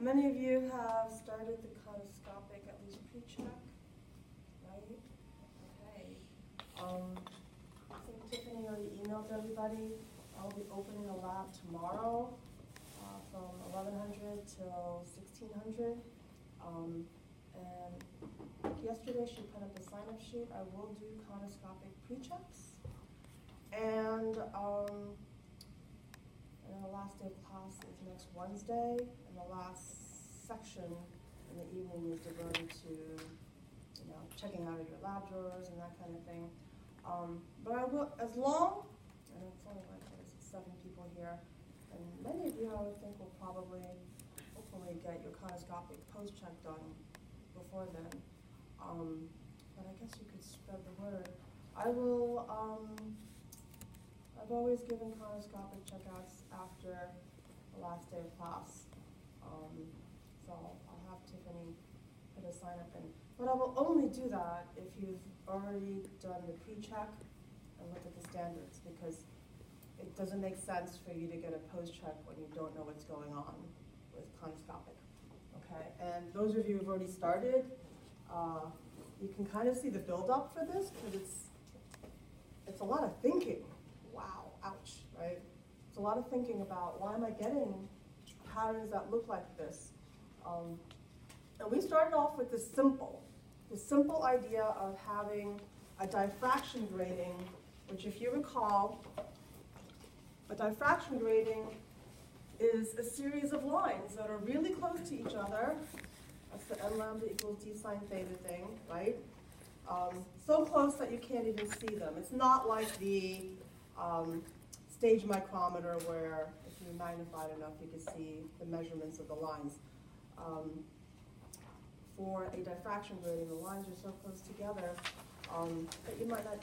How many of you have started the conoscopic, at least pre-check? Right? Okay. I think Tiffany already emailed everybody. I'll be opening a lab tomorrow from 1100 till 1600. And yesterday she put up a sign-up sheet. I will do conoscopic pre-checks. And the last day of class is next Wednesday, and the last section in the evening is devoted to, checking out of your lab drawers and that kind of thing. But I will, as long, and it's only like 7 people here, and many of you I would think will probably, hopefully get your conoscopic post-check done before then. But I guess you could spread the word. I will, I've always given conoscopic checkouts after the last day of class. So I'll have Tiffany put a sign up in. But I will only do that if you've already done the pre-check and looked at the standards, because it doesn't make sense for you to get a post-check when you don't know what's going on with conoscopic. Okay, and those of you who've already started, you can kind of see the build-up for this, because it's a lot of thinking. Wow, ouch, right? It's a lot of thinking about, why am I getting patterns that look like this? And we started off with this simple idea of having a diffraction grating, which, if you recall, a diffraction grating is a series of lines that are really close to each other. That's the n lambda equals d sine theta thing, right? So close that you can't even see them. It's not like the stage micrometer, where if you magnify it enough, you can see the measurements of the lines. For a diffraction grating, the lines are so close together that you might not,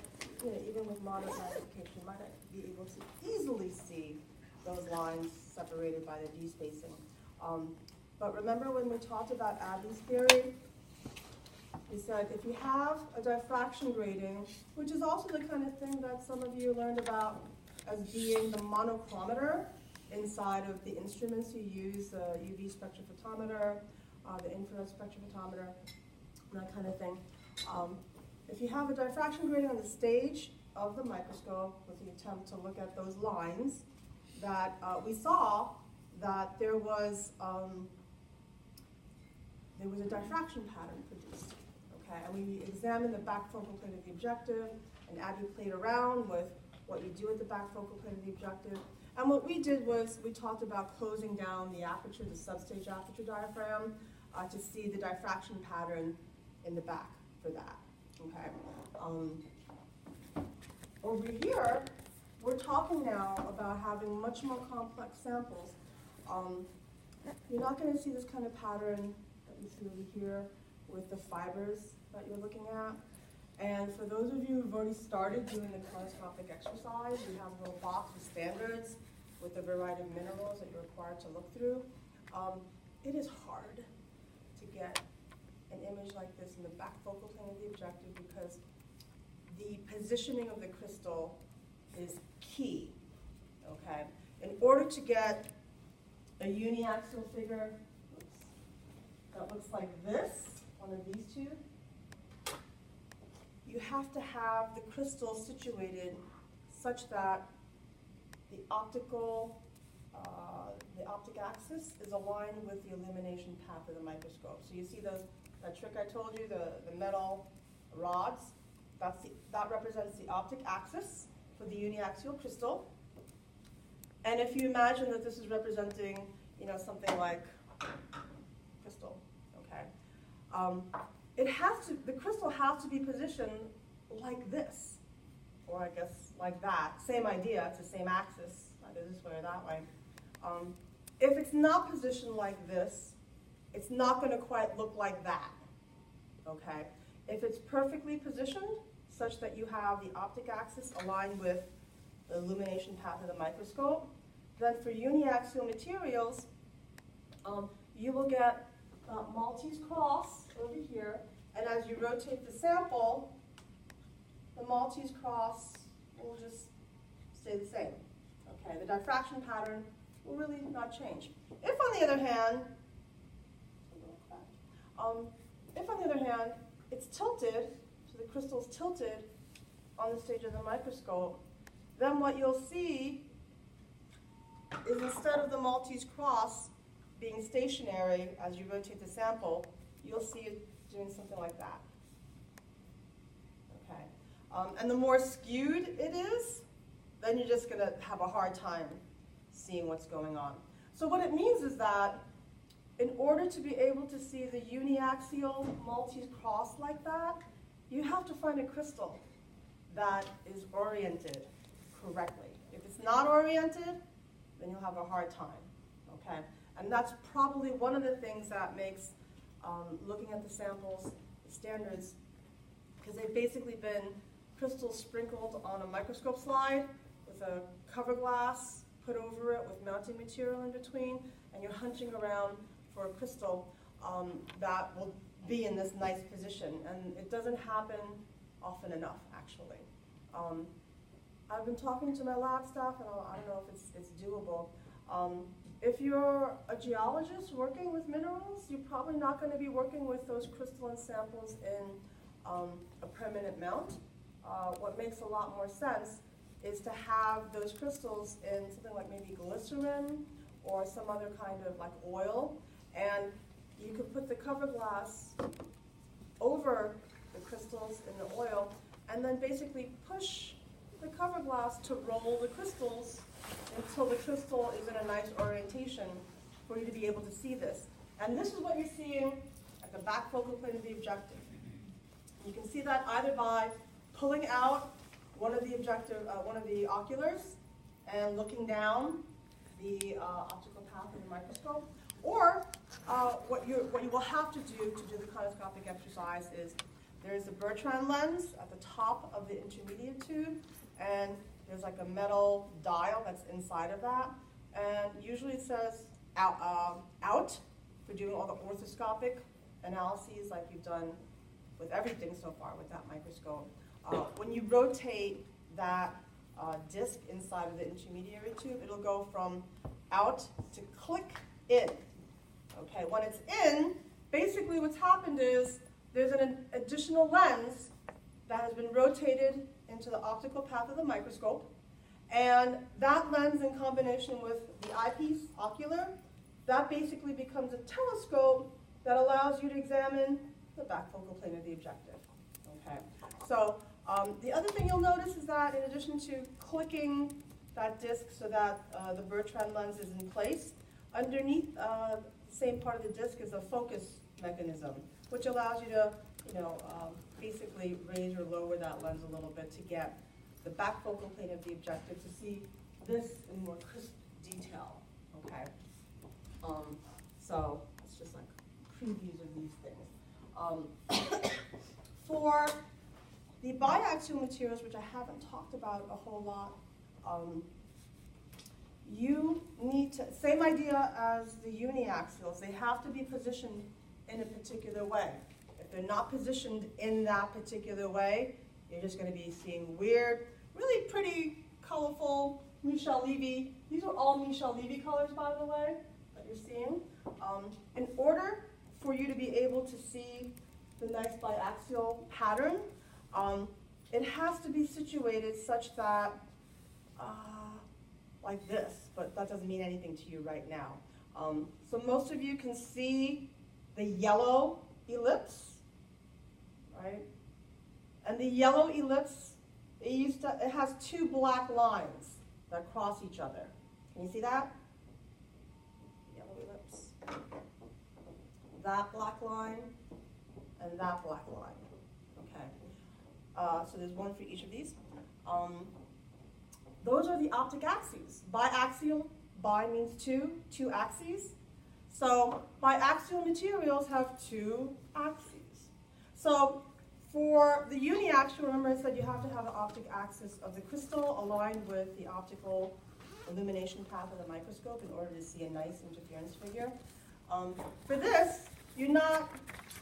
even with moderate magnification, you might not be able to easily see those lines separated by the d spacing. But remember when we talked about Abbe's theory? We said if you have a diffraction grating, which is also the kind of thing that some of you learned about as being the monochromator inside of the instruments you use, the UV spectrophotometer, the infrared spectrophotometer, that kind of thing. If you have a diffraction grating on the stage of the microscope with the attempt to look at those lines, that we saw that there was a diffraction pattern produced. Okay, and we examined the back focal plane of the objective, and Abbe played around with what you do at the back focal plane of the objective. And what we did was we talked about closing down the aperture, the substage aperture diaphragm, to see the diffraction pattern in the back for that. Okay. Over here, we're talking now about having much more complex samples. You're not going to see this kind of pattern that you see over here with the fibers that you're looking at. And for those of you who've already started doing the conoscopic exercise, we have a little box with standards with a variety of minerals that you're required to look through. It is hard to get an image like this in the back focal plane of the objective, because the positioning of the crystal is key. Okay? In order to get a uniaxial figure that looks like this, one of these two, you have to have the crystal situated such that the optic axis is aligned with the illumination path of the microscope. So you see that trick I told you, the metal rods, that represents the optic axis for the uniaxial crystal. And if you imagine that this is representing, something like crystal, okay? The crystal has to be positioned like this, or I guess like that. Same idea, it's the same axis, either this way or that way. If it's not positioned like this, it's not going to quite look like that, okay? If it's perfectly positioned, such that you have the optic axis aligned with the illumination path of the microscope, then for uniaxial materials, you will get Maltese cross over here, and as you rotate the sample, the Maltese cross will just stay the same. Okay, the diffraction pattern will really not change. If, on the other hand, If, on the other hand, it's tilted, so the crystal's tilted on the stage of the microscope, then what you'll see is instead of the Maltese cross being stationary as you rotate the sample, you'll see it doing something like that. Okay. And the more skewed it is, then you're just going to have a hard time seeing what's going on. So what it means is that in order to be able to see the uniaxial Maltese cross like that, you have to find a crystal that is oriented correctly. If it's not oriented, then you'll have a hard time, okay? And that's probably one of the things that makes looking at the samples, the standards, because they've basically been crystals sprinkled on a microscope slide with a cover glass put over it with mounting material in between, and you're hunching around for a crystal that will be in this nice position. And it doesn't happen often enough, actually. I've been talking to my lab staff, and I don't know if it's doable. If you're a geologist working with minerals, you're probably not going to be working with those crystalline samples in a permanent mount. What makes a lot more sense is to have those crystals in something like maybe glycerin or some other kind of like oil, and you could put the cover glass over the crystals in the oil and then basically push the cover glass to roll the crystals until the crystal is in a nice orientation for you to be able to see this. And this is what you're seeing at the back focal plane of the objective. You can see that either by pulling out one of the oculars and looking down the optical path of the microscope, or what you will have to do the conoscopic exercise is there's a Bertrand lens at the top of the intermediate tube, and there's like a metal dial that's inside of that, and usually it says out for doing all the orthoscopic analyses like you've done with everything so far with that microscope. When you rotate that disc inside of the intermediary tube, it'll go from out to click in. Okay, when it's in, basically what's happened is there's an additional lens that has been rotated into the optical path of the microscope, and that lens in combination with the eyepiece, ocular, that basically becomes a telescope that allows you to examine the back focal plane of the objective. Okay, so the other thing you'll notice is that in addition to clicking that disc so that the Bertrand lens is in place, underneath the same part of the disc is a focus mechanism, which allows you to, basically raise or lower that lens a little bit to get the back focal plane of the objective to see this in more crisp detail. Okay, so it's just like previews of these things. For the biaxial materials, which I haven't talked about a whole lot, you need to, same idea as the uniaxials, they have to be positioned in a particular way. If they're not positioned in that particular way, you're just going to be seeing weird, really pretty, colorful Michel Levy. These are all Michel Levy colors, by the way, that you're seeing. In order for you to be able to see the nice biaxial pattern, it has to be situated such that, like this, but that doesn't mean anything to you right now. So most of you can see the yellow ellipse, right? And the yellow ellipse, it has two black lines that cross each other. Can you see that? Yellow ellipse. That black line and that black line. Okay. So there's one for each of these. Those are the optic axes. Biaxial, bi means two axes. So biaxial materials have two axes. So for the uniaxial, remember I said you have to have an optic axis of the crystal aligned with the optical illumination path of the microscope in order to see a nice interference figure. For this, you're not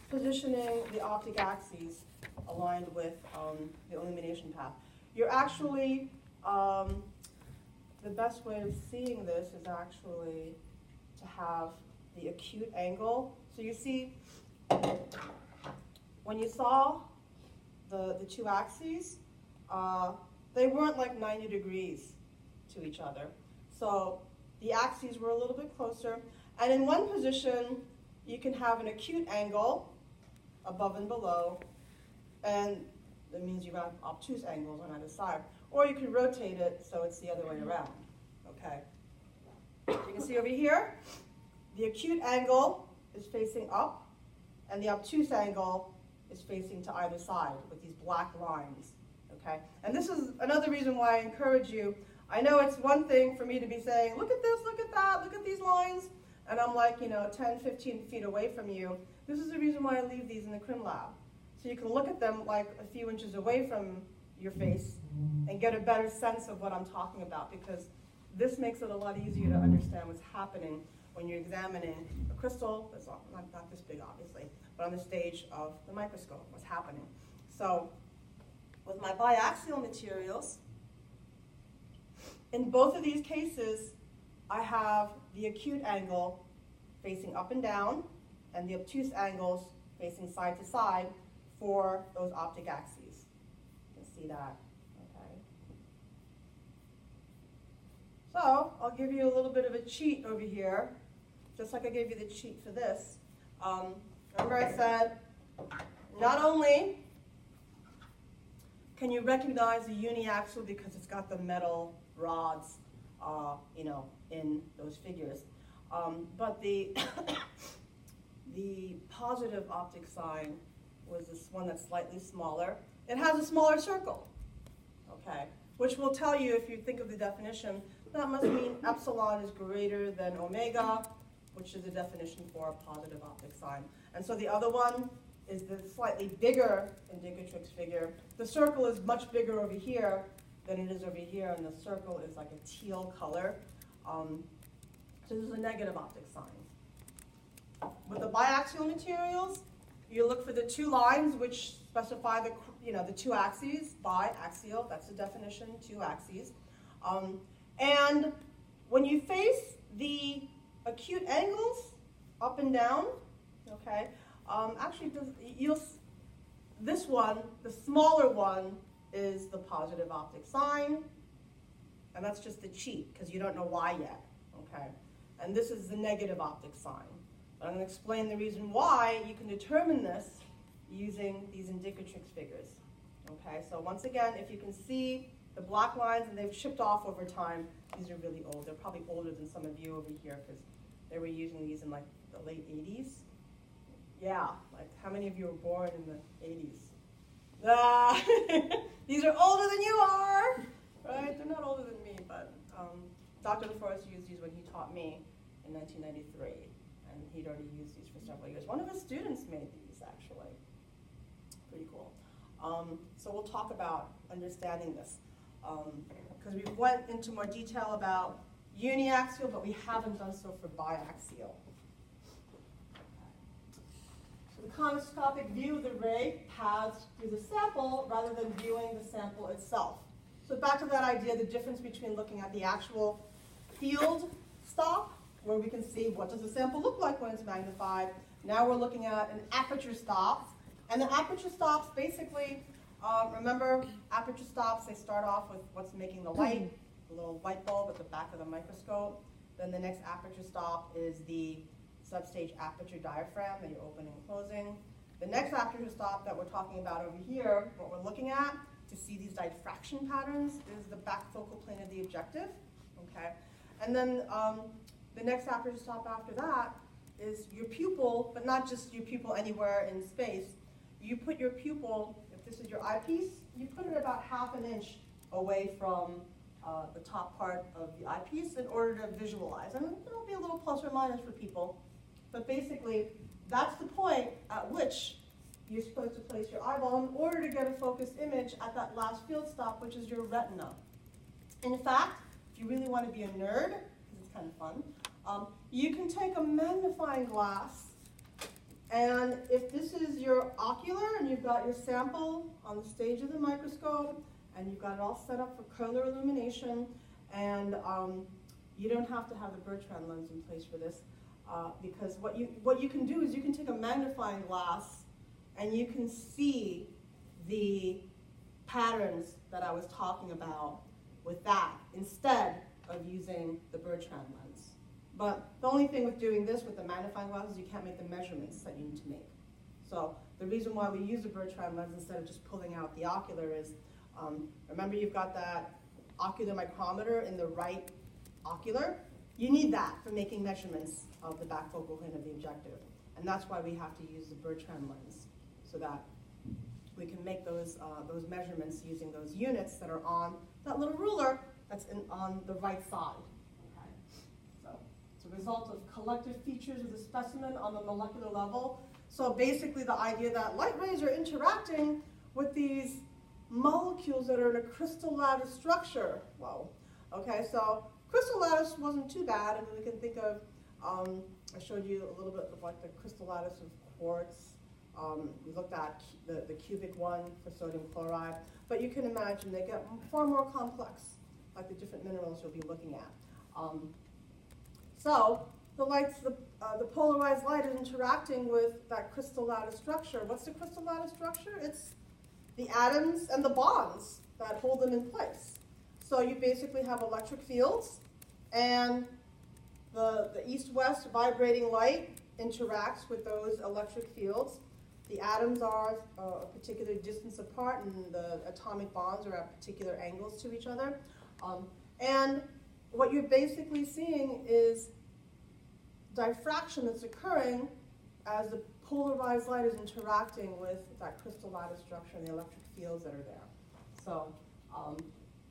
positioning the optic axes aligned with the illumination path. You're actually, the best way of seeing this is actually to have the acute angle. So you see when you saw the two axes, they weren't like 90 degrees to each other. So the axes were a little bit closer. And in one position, you can have an acute angle above and below, and that means you have obtuse angles on either side. Or you can rotate it so it's the other way around, okay? You can see over here, the acute angle is facing up, and the obtuse angle is facing to either side with these black lines, okay? And this is another reason why I encourage you. I know it's one thing for me to be saying, look at this, look at that, look at these lines, and I'm like, 10, 15 feet away from you. This is the reason why I leave these in the crim lab. So you can look at them like a few inches away from your face and get a better sense of what I'm talking about, because this makes it a lot easier to understand what's happening when you're examining a crystal that's not this big, obviously, but on the stage of the microscope, what's happening. So with my biaxial materials, in both of these cases, I have the acute angle facing up and down and the obtuse angles facing side to side for those optic axes. You can see that, okay? So I'll give you a little bit of a cheat over here, just like I gave you the cheat for this. Remember I said, not only can you recognize the uniaxial because it's got the metal rods, in those figures, but the the positive optic sign was this one that's slightly smaller. It has a smaller circle, okay, which will tell you, if you think of the definition, that must mean epsilon is greater than omega, which is the definition for a positive optic sign. And so the other one is the slightly bigger indicatrix figure. The circle is much bigger over here than it is over here, and the circle is like a teal color. So this is a negative optic sign. With the biaxial materials, you look for the two lines which specify the two axes, biaxial, that's the definition, two axes. And when you face the acute angles up and down, okay, actually this one, the smaller one, is the positive optic sign, and that's just the cheat because you don't know why yet, okay? And this is the negative optic sign. But I'm going to explain the reason why you can determine this using these indicatrix figures, okay? So once again, if you can see the black lines, and they've chipped off over time, these are really old. They're probably older than some of you over here because they were using these in like the late 80s. Yeah, like how many of you were born in the 80s? These are older than you are, right? They're not older than me, but Dr. LaForest used these when he taught me in 1993, and he'd already used these for several years. One of his students made these, actually. Pretty cool. So we'll talk about understanding this, because we went into more detail about uniaxial, but we haven't done so for biaxial. The conoscopic view of the ray paths through the sample rather than viewing the sample itself. So back to that idea, the difference between looking at the actual field stop, where we can see what does the sample look like when it's magnified. Now we're looking at an aperture stop. And the aperture stops basically, remember aperture stops, they start off with what's making the light, the little light bulb at the back of the microscope. Then the next aperture stop is the substage aperture diaphragm that you're opening and closing. The next aperture stop that we're talking about over here, what we're looking at to see these diffraction patterns, is the back focal plane of the objective, okay? And then the next aperture stop after that is your pupil, but not just your pupil anywhere in space. You put your pupil, if this is your eyepiece, you put it about ½ an inch away from the top part of the eyepiece in order to visualize. And it'll be a little plus or minus for people. But basically, that's the point at which you're supposed to place your eyeball in order to get a focused image at that last field stop, which is your retina. In fact, if you really want to be a nerd, because it's kind of fun, you can take a magnifying glass, and if this is your ocular and you've got your sample on the stage of the microscope, and you've got it all set up for color illumination, and you don't have to have the Bertrand lens in place for this. because what you can do is you can take a magnifying glass and you can see the patterns that I was talking about with that instead of using the Bertrand lens. But the only thing with doing this with the magnifying glass is you can't make the measurements that you need to make. So the reason why we use the Bertrand lens instead of just pulling out the ocular is, remember you've got that ocular micrometer in the right ocular? You need that for making measurements of the back focal plane of the objective. And that's why we have to use the Bertrand lens, so that we can make those measurements using those units that are on that little ruler that's on the right side. Okay? So it's a result of collective features of the specimen on the molecular level. So basically the idea that light rays are interacting with these molecules that are in a crystal lattice structure. Whoa. Okay, so crystal lattice wasn't too bad. I mean, we can think of, I showed you a little bit of like the crystal lattice of quartz. We looked at the cubic one for sodium chloride. But you can imagine they get far more complex, like the different minerals you'll be looking at. So the polarized light is interacting with that crystal lattice structure. What's the crystal lattice structure? It's the atoms and the bonds that hold them in place. So you basically have electric fields, and the east-west vibrating light interacts with those electric fields. The atoms are a particular distance apart, and the atomic bonds are at particular angles to each other. And what you're basically seeing is diffraction that's occurring as the polarized light is interacting with that crystal lattice structure and the electric fields that are there. So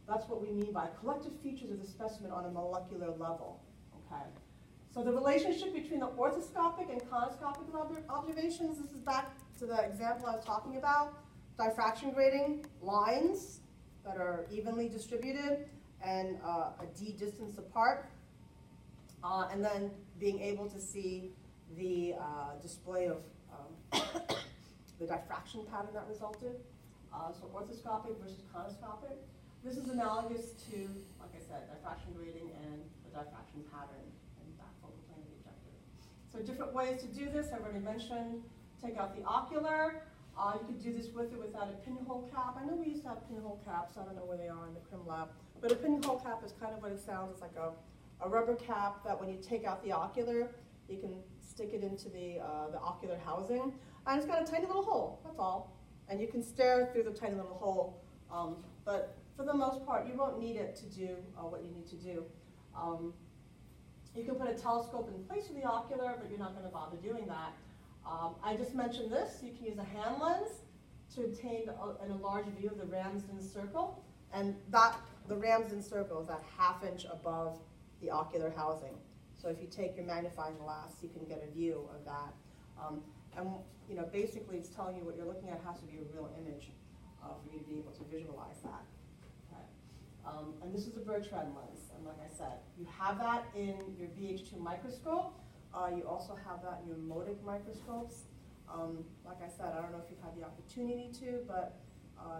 that's what we mean by collective features of the specimen on a molecular level. Okay. So the relationship between the orthoscopic and conoscopic observations, this is back to the example I was talking about, diffraction grating lines that are evenly distributed and a d distance apart, and then being able to see the display of the diffraction pattern that resulted. So orthoscopic versus conoscopic. This is analogous to, like I said, diffraction grating and the diffraction pattern in the back focal plane of the objective. So different ways to do this, I've already mentioned. Take out the ocular. You could do this with or without a pinhole cap. I know we used to have pinhole caps. I don't know where they are in the crim lab. But a pinhole cap is kind of what it sounds. It's like a rubber cap that when you take out the ocular, you can stick it into the ocular housing. And it's got a tiny little hole, that's all. And you can stare through the tiny little hole. But for the most part, you won't need it to do what you need to do. You can put a telescope in place of the ocular, but you're not going to bother doing that. I just mentioned this. You can use a hand lens to obtain an enlarged view of the Ramsden circle. And the Ramsden circle is that ½ inch above the ocular housing. So if you take your magnifying glass, you can get a view of that. And you know, basically it's telling you what you're looking at has to be a real image for you to be able to visualize that. Okay. And this is a Bertrand lens. And like I said, you have that in your BH2 microscope. You also have that in your Modic microscopes. Like I said, I don't know if you've had the opportunity to, but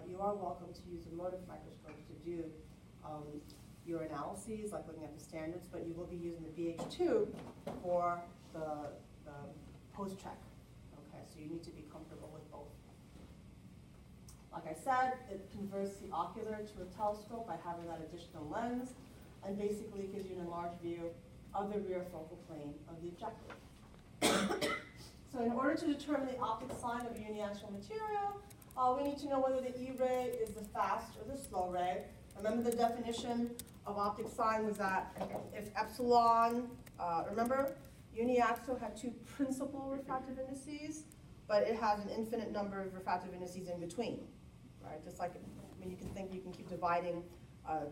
you are welcome to use the Modic microscopes to do your analyses, like looking at the standards, but you will be using the BH2 for the post-check. Okay, so you need to be comfortable with both. Like I said, it converts the ocular to a telescope by having that additional lens, and basically gives you an enlarged view of the rear focal plane of the objective. So in order to determine the optic sign of a uniaxial material, we need to know whether the E ray is the fast or the slow ray. Remember the definition of optic sign was that if epsilon, remember, uniaxial had two principal refractive indices, but it has an infinite number of refractive indices in between, right? Just like, I mean, you can think you can keep dividing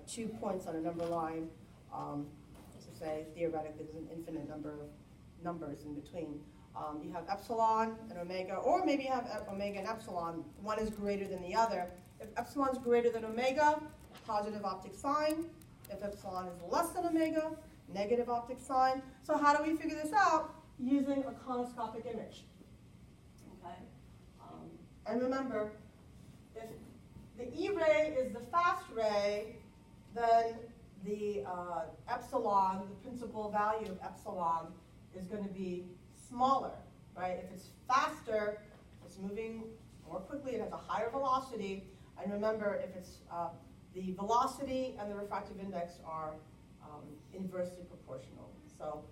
2 points on a number line to say theoretically there's an infinite number of numbers in between. You have epsilon and omega, or maybe you have omega and epsilon. One is greater than the other. If epsilon is greater than omega, positive optic sign. If epsilon is less than omega, negative optic sign. So how do we figure this out? Using a conoscopic image. Okay. And remember, if the E ray is the fast ray, then the epsilon, the principal value of epsilon, is going to be smaller, right? If it's faster, it's moving more quickly, it has a higher velocity. And remember, if it's the velocity and the refractive index are inversely proportional. So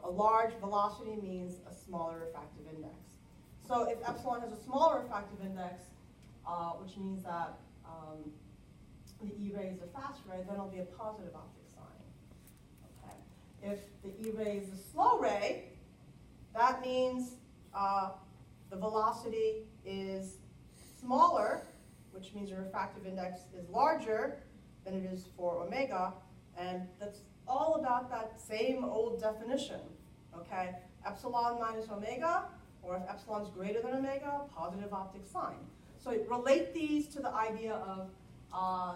a large velocity means a smaller refractive index. So if epsilon has a smaller refractive index, which means that the E ray is a fast ray, then it'll be a positive optic sign. Okay. If the E ray is a slow ray, that means the velocity is smaller, which means the refractive index is larger than it is for omega, and that's all about that same old definition, okay? Epsilon minus omega, or if epsilon is greater than omega, positive optic sign. So relate these to the idea of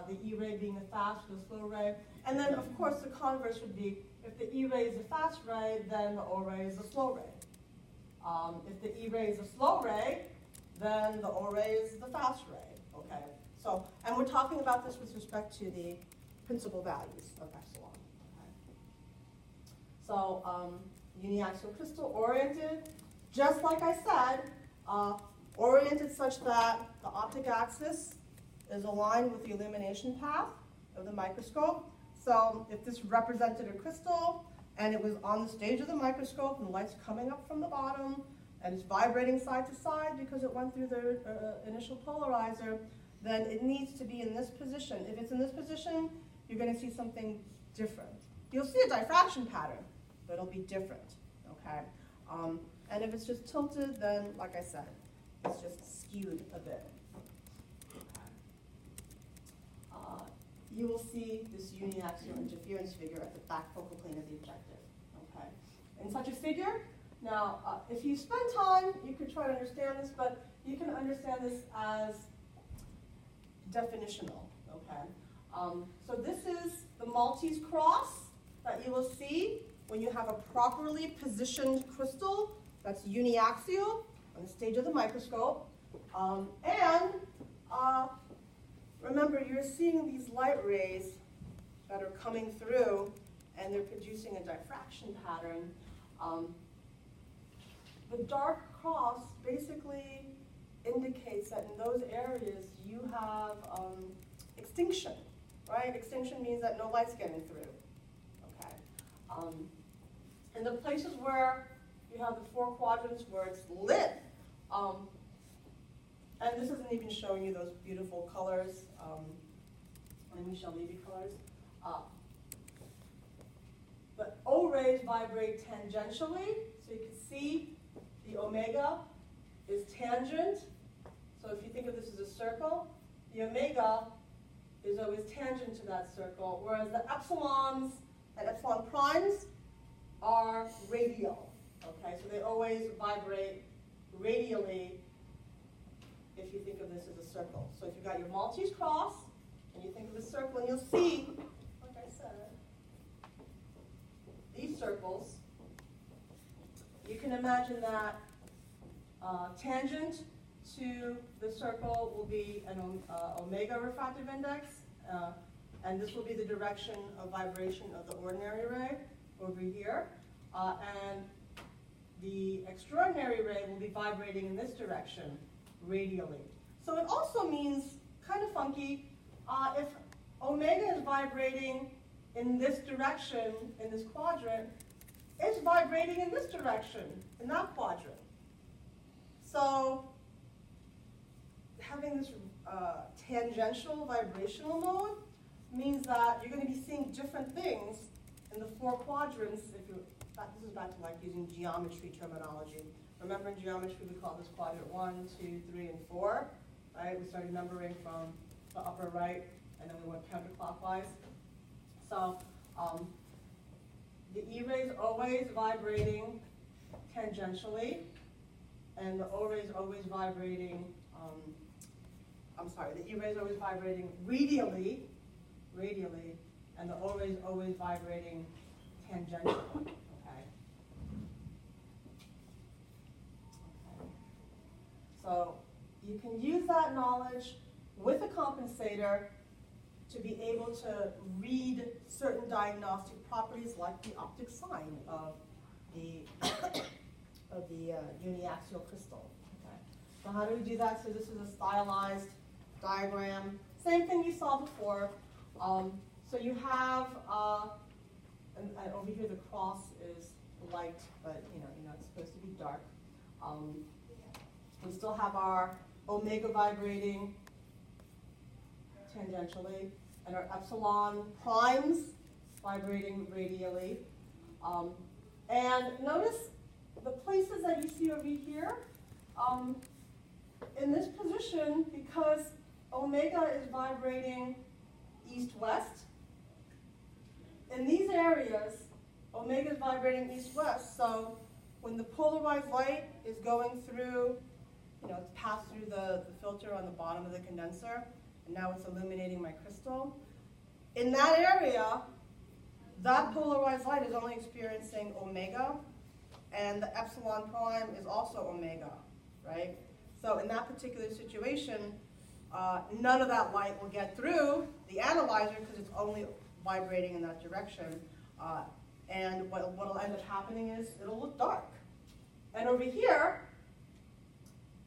the E ray being the fast or the slow ray, and then of course the converse would be, if the E ray is a fast ray, then the O ray is a slow ray. If the E ray is a slow ray, then the O ray is the fast ray, okay? So, and we're talking about this with respect to the principal values of epsilon, okay? So, uniaxial crystal oriented, just like I said, oriented such that the optic axis is aligned with the illumination path of the microscope. So if this represented a crystal and it was on the stage of the microscope and the light's coming up from the bottom and it's vibrating side to side because it went through the initial polarizer, then it needs to be in this position. If it's in this position, you're going to see something different. You'll see a diffraction pattern, but it'll be different, okay? And if it's just tilted, then, like I said, it's just skewed a bit. You will see this uniaxial interference figure at the back focal plane of the objective, okay? In such a figure, now, if you spend time, you could try to understand this, but you can understand this as definitional, okay? So this is the Maltese cross that you will see when you have a properly positioned crystal that's uniaxial on the stage of the microscope. Remember, you're seeing these light rays that are coming through, and they're producing a diffraction pattern. The dark cross basically indicates that in those areas you have extinction, right? Extinction means that no light's getting through, okay? In the places where you have the 4 quadrants where it's lit, and this isn't even showing you those beautiful colors, and Michel Levy colors. But O rays vibrate tangentially, so you can see the omega is tangent. So if you think of this as a circle, the omega is always tangent to that circle, whereas the epsilons and epsilon primes are radial. Okay, so they always vibrate radially if you think of this as a circle. So if you've got your Maltese cross, and you think of a circle, and you'll see, like I said, these circles, you can imagine that tangent to the circle will be an omega refractive index, and this will be the direction of vibration of the ordinary ray over here, and the extraordinary ray will be vibrating in this direction, radially. So it also means, kind of funky, if omega is vibrating in this direction, in this quadrant, it's vibrating in this direction, in that quadrant. So having this tangential vibrational mode means that you're going to be seeing different things in the 4 quadrants. If you, this is back to like using geometry terminology. Remember in geometry we call this quadrant 1, 2, 3, and 4. Right? We started numbering from the upper right, and then we went counterclockwise. So the E ray is always vibrating tangentially, and the O ray is always vibrating. The E ray is always vibrating radially, and the O ray is always vibrating tangentially. Okay. So you can use that knowledge with a compensator to be able to read certain diagnostic properties like the optic sign of the of the uniaxial crystal. Okay. So how do we do that? So this is a stylized diagram. Same thing you saw before. So you have, and over here the cross is light, but you know it's supposed to be dark. We still have our omega vibrating tangentially, and our epsilon primes vibrating radially. And notice the places that you see over here, in this position, because omega is vibrating east-west, in these areas, omega is vibrating east-west, so when the polarized light is going through, it's passed through the filter on the bottom of the condenser, and now it's illuminating my crystal. In that area, that polarized light is only experiencing omega, and the epsilon prime is also omega, right? So in that particular situation, none of that light will get through the analyzer because it's only vibrating in that direction. And what will end up happening is it'll look dark. And over here,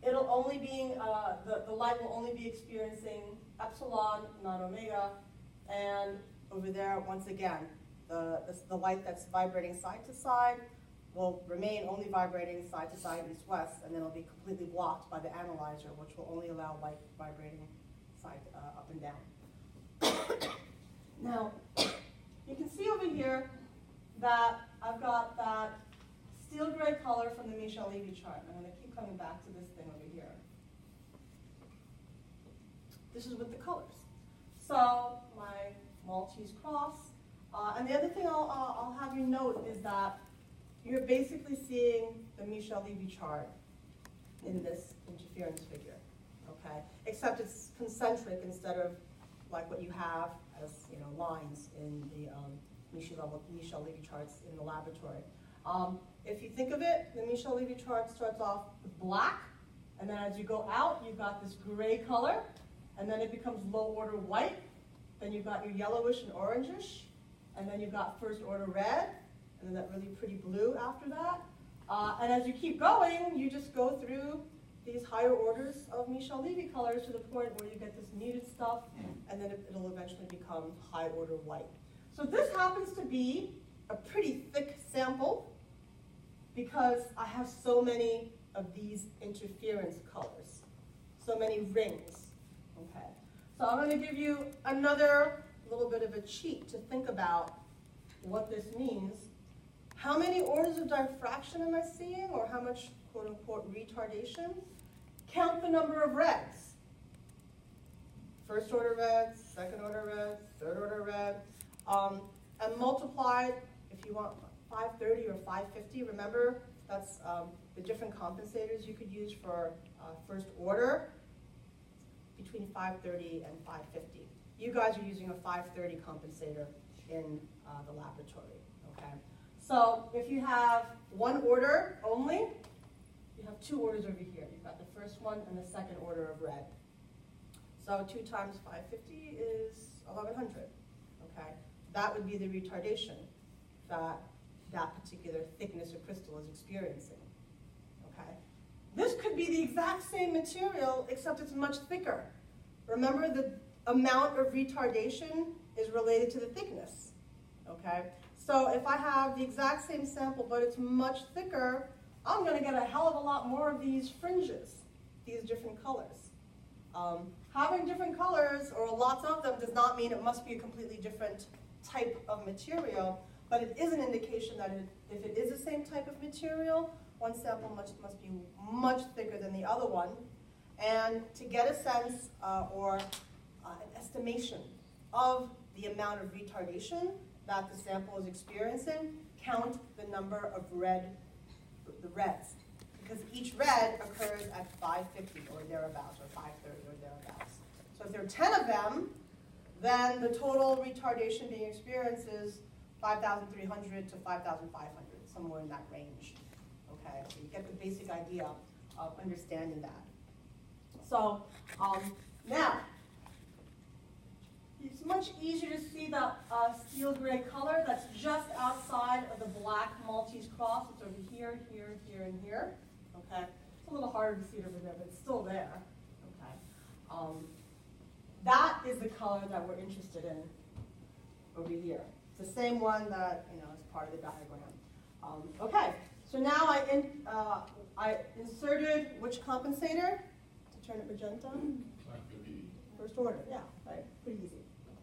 it'll only be, the light will only be experiencing epsilon, not omega. And over there, once again, the light that's vibrating side to side will remain only vibrating side to side, east-west, and then it'll be completely blocked by the analyzer, which will only allow light vibrating side up and down. Now, you can see over here that I've got that steel gray color from the Michel-Levy chart. I'm going to keep coming back to this thing over here. This is with the colors. So my Maltese cross. And the other thing I'll have you note is that you're basically seeing the Michel-Levy chart in this interference figure, okay? Except it's concentric instead of like what you have as lines in the Michel-Levy charts in the laboratory. If you think of it, the Michel-Levy chart starts off with black, and then as you go out, you've got this gray color, and then it becomes low-order white, then you've got your yellowish and orangish, and then you've got first-order red, and then that really pretty blue after that. And as you keep going, you just go through these higher orders of Michel-Levy colors to the point where you get this muted stuff, and then it'll eventually become high-order white. So this happens to be a pretty thick sample because I have so many of these interference colors, so many rings. Okay. So I'm going to give you another little bit of a cheat to think about what this means. How many orders of diffraction am I seeing, or how much quote-unquote retardation? Count the number of reds. First order reds, second order reds, third order red, and multiply, if you want 530 or 550, remember that's the different compensators you could use for first order, between 530 and 550. You guys are using a 530 compensator in the laboratory, okay? So if you have one order only, you have two orders over here. You've got the first one and the second order of red. So 2 times 550 is 1100, okay? That would be the retardation that that particular thickness of crystal is experiencing, okay? This could be the exact same material, except it's much thicker. Remember, the amount of retardation is related to the thickness, okay? So if I have the exact same sample, but it's much thicker, I'm going to get a hell of a lot more of these fringes, these different colors. Having different colors, or lots of them, does not mean it must be a completely different type of material, but it is an indication that if it is the same type of material, one sample must be much thicker than the other one. And to get a sense or an estimation of the amount of retardation that the sample is experiencing, count the number of the reds. Because each red occurs at 550 or thereabouts, or 530 or thereabouts. So if there are 10 of them, then the total retardation being experienced is 5,300 to 5,500, somewhere in that range. Okay, so you get the basic idea of understanding that. So now, much easier to see that steel gray color that's just outside of the black Maltese cross. It's over here, here, here, and here. Okay, it's a little harder to see it over there, but it's still there. Okay, that is the color that we're interested in over here. It's the same one that is part of the diagram. Okay, so now I inserted which compensator to turn it magenta? First order, yeah, right, pretty easy.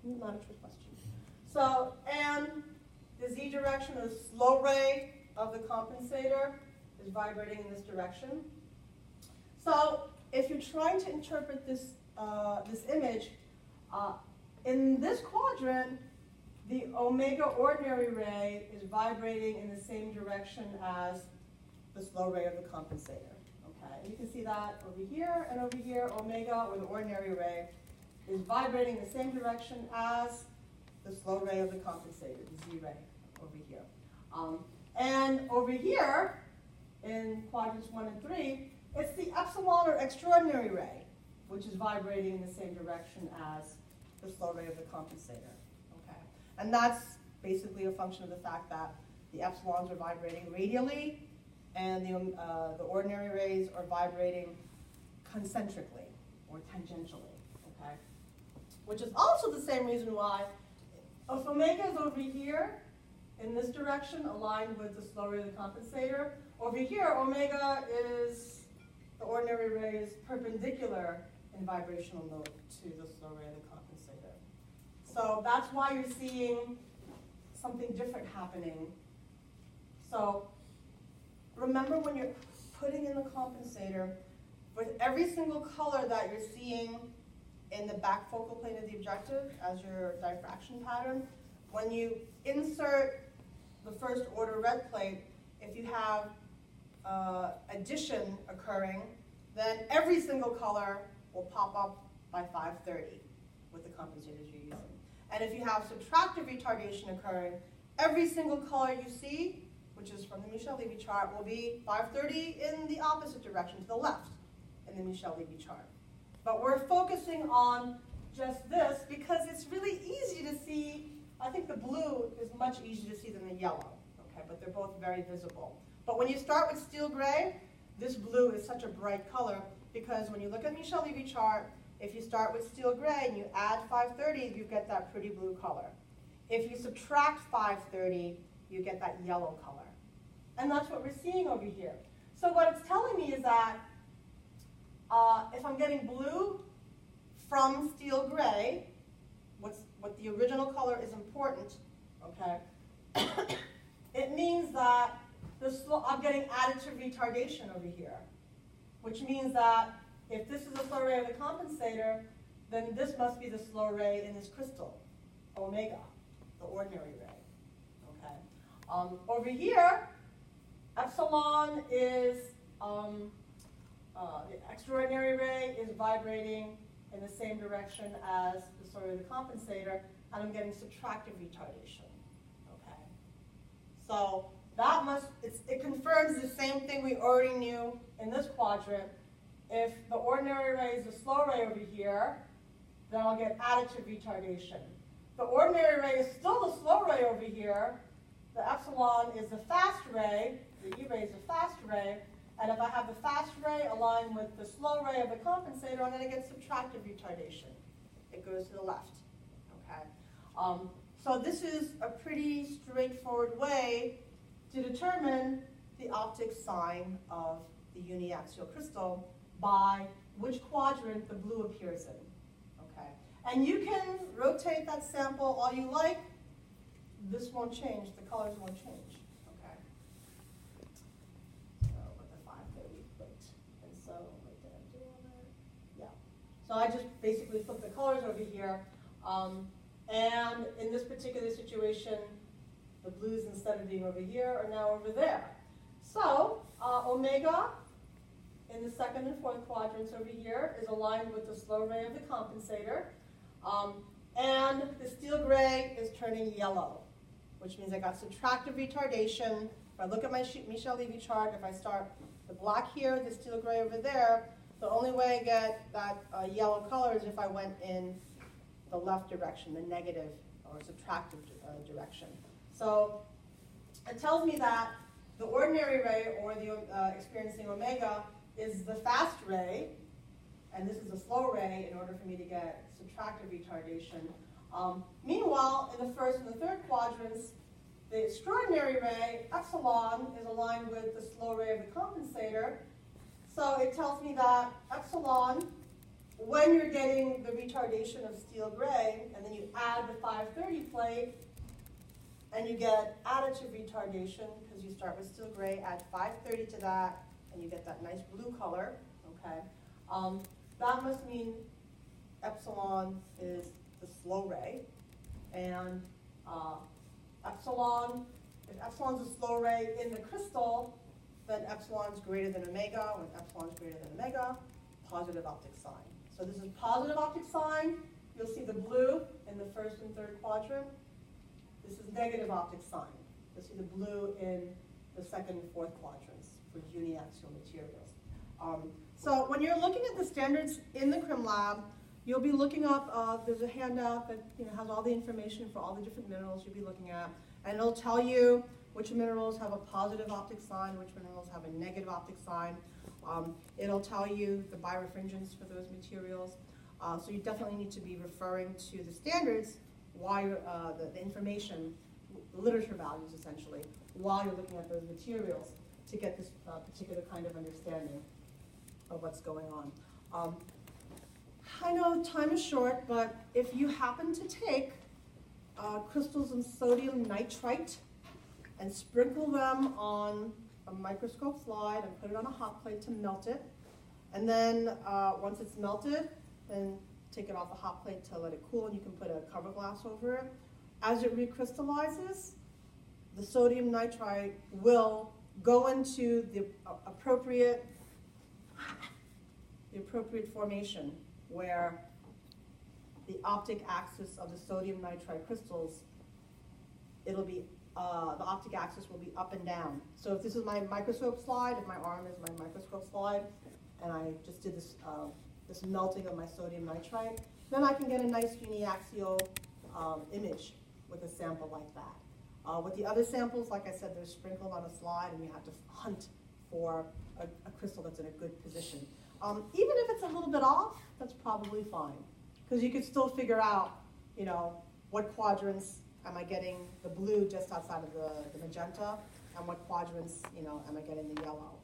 Not a trick question. So, and the z direction, the slow ray of the compensator is vibrating in this direction. So, if you're trying to interpret this, this image, in this quadrant, the omega ordinary ray is vibrating in the same direction as the slow ray of the compensator. Okay, and you can see that over here and over here, omega, or the ordinary ray, is vibrating in the same direction as the slow ray of the compensator, the Z ray over here. And over here, in quadrants 1 and 3, it's the epsilon or extraordinary ray, which is vibrating in the same direction as the slow ray of the compensator. Okay, and that's basically a function of the fact that the epsilons are vibrating radially, and the ordinary rays are vibrating concentrically or tangentially. Okay, which is also the same reason why if omega is over here in this direction, aligned with the slow ray of the compensator, over here omega is, the ordinary ray is perpendicular in vibrational mode to the slow ray of the compensator. So that's why you're seeing something different happening. So remember, when you're putting in the compensator, with every single color that you're seeing in the back focal plane of the objective as your diffraction pattern, when you insert the first order red plate, if you have addition occurring, then every single color will pop up by 530 with the compensators you're using. And if you have subtractive retardation occurring, every single color you see, which is from the Michel-Levy chart, will be 530 in the opposite direction, to the left, in the Michel-Levy chart. But we're focusing on just this because it's really easy to see. I think the blue is much easier to see than the yellow, okay, but they're both very visible. But when you start with steel gray, this blue is such a bright color because when you look at Michel-Levy chart, if you start with steel gray and you add 530, you get that pretty blue color. If you subtract 530, you get that yellow color. And that's what we're seeing over here. So what it's telling me is that if I'm getting blue from steel gray, what the original color is important, okay, it means that I'm getting additive retardation over here, which means that if this is the slow ray of the compensator, then this must be the slow ray in this crystal, omega, the ordinary ray. Okay. Over here, epsilon is the extraordinary ray is vibrating in the same direction as the slow ray of the compensator, and I'm getting subtractive retardation. Okay. So that it confirms the same thing we already knew in this quadrant. If the ordinary ray is the slow ray over here, then I'll get additive retardation. The ordinary ray is still the slow ray over here. The epsilon is the fast ray. The E ray is the fast ray. And if I have the fast ray aligned with the slow ray of the compensator, I'm going to get subtractive retardation. It goes to the left. Okay. So this is a pretty straightforward way to determine the optic sign of the uniaxial crystal by which quadrant the blue appears in. Okay. And you can rotate that sample all you like. This won't change. The colors won't change. Okay. So with the 530 plate. And so what did I do on that? Yeah. So I just basically flip the colors over here. And in this particular situation, the blues, instead of being over here, are now over there. So omega in the second and fourth quadrants over here is aligned with the slow ray of the compensator. And the steel gray is turning yellow, which means I got subtractive retardation. If I look at my Michel-Levy chart, if I start the black here, the steel gray over there, the only way I get that yellow color is if I went in the left direction, the negative or subtractive direction. So it tells me that the ordinary ray, or the experiencing omega, is the fast ray, and this is the slow ray in order for me to get subtractive retardation. Meanwhile, in the first and the third quadrants, the extraordinary ray, epsilon, is aligned with the slow ray of the compensator. So it tells me that epsilon, when you're getting the retardation of steel gray, and then you add the 530 plate, and you get additive retardation, because you start with steel gray, add 530 to that, and you get that nice blue color, okay? That must mean epsilon is the slow ray, and epsilon, if epsilon's a slow ray in the crystal, then epsilon's greater than omega. When epsilon's greater than omega, positive optic sign. So this is positive optic sign. You'll see the blue in the first and third quadrant. This is negative optic sign. You'll see the blue in the second and fourth quadrants for uniaxial materials. So when you're looking at the standards in the Crim Lab, you'll be looking up, there's a handout that has all the information for all the different minerals you'll be looking at, and it'll tell you which minerals have a positive optic sign, which minerals have a negative optic sign. It'll tell you the birefringence for those materials. So you definitely need to be referring to the standards while you're, the information, the literature values essentially, while you're looking at those materials to get this particular kind of understanding of what's going on. I know time is short, but if you happen to take crystals of sodium nitrite and sprinkle them on a microscope slide and put it on a hot plate to melt it, and then once it's melted, then take it off the hot plate to let it cool, and you can put a cover glass over it. As it recrystallizes, the sodium nitrite will go into the appropriate formation where the optic axis of the sodium nitrite crystals, it'll be, the optic axis will be up and down. So if this is my microscope slide, if my arm is my microscope slide, and I just did this, this melting of my sodium nitrite, then I can get a nice uniaxial image with a sample like that. With the other samples, like I said, they're sprinkled on a slide, and you have to hunt for a crystal that's in a good position. Even if it's a little bit off, that's probably fine, because you could still figure out, what quadrants am I getting the blue just outside of the magenta, and what quadrants, am I getting the yellow.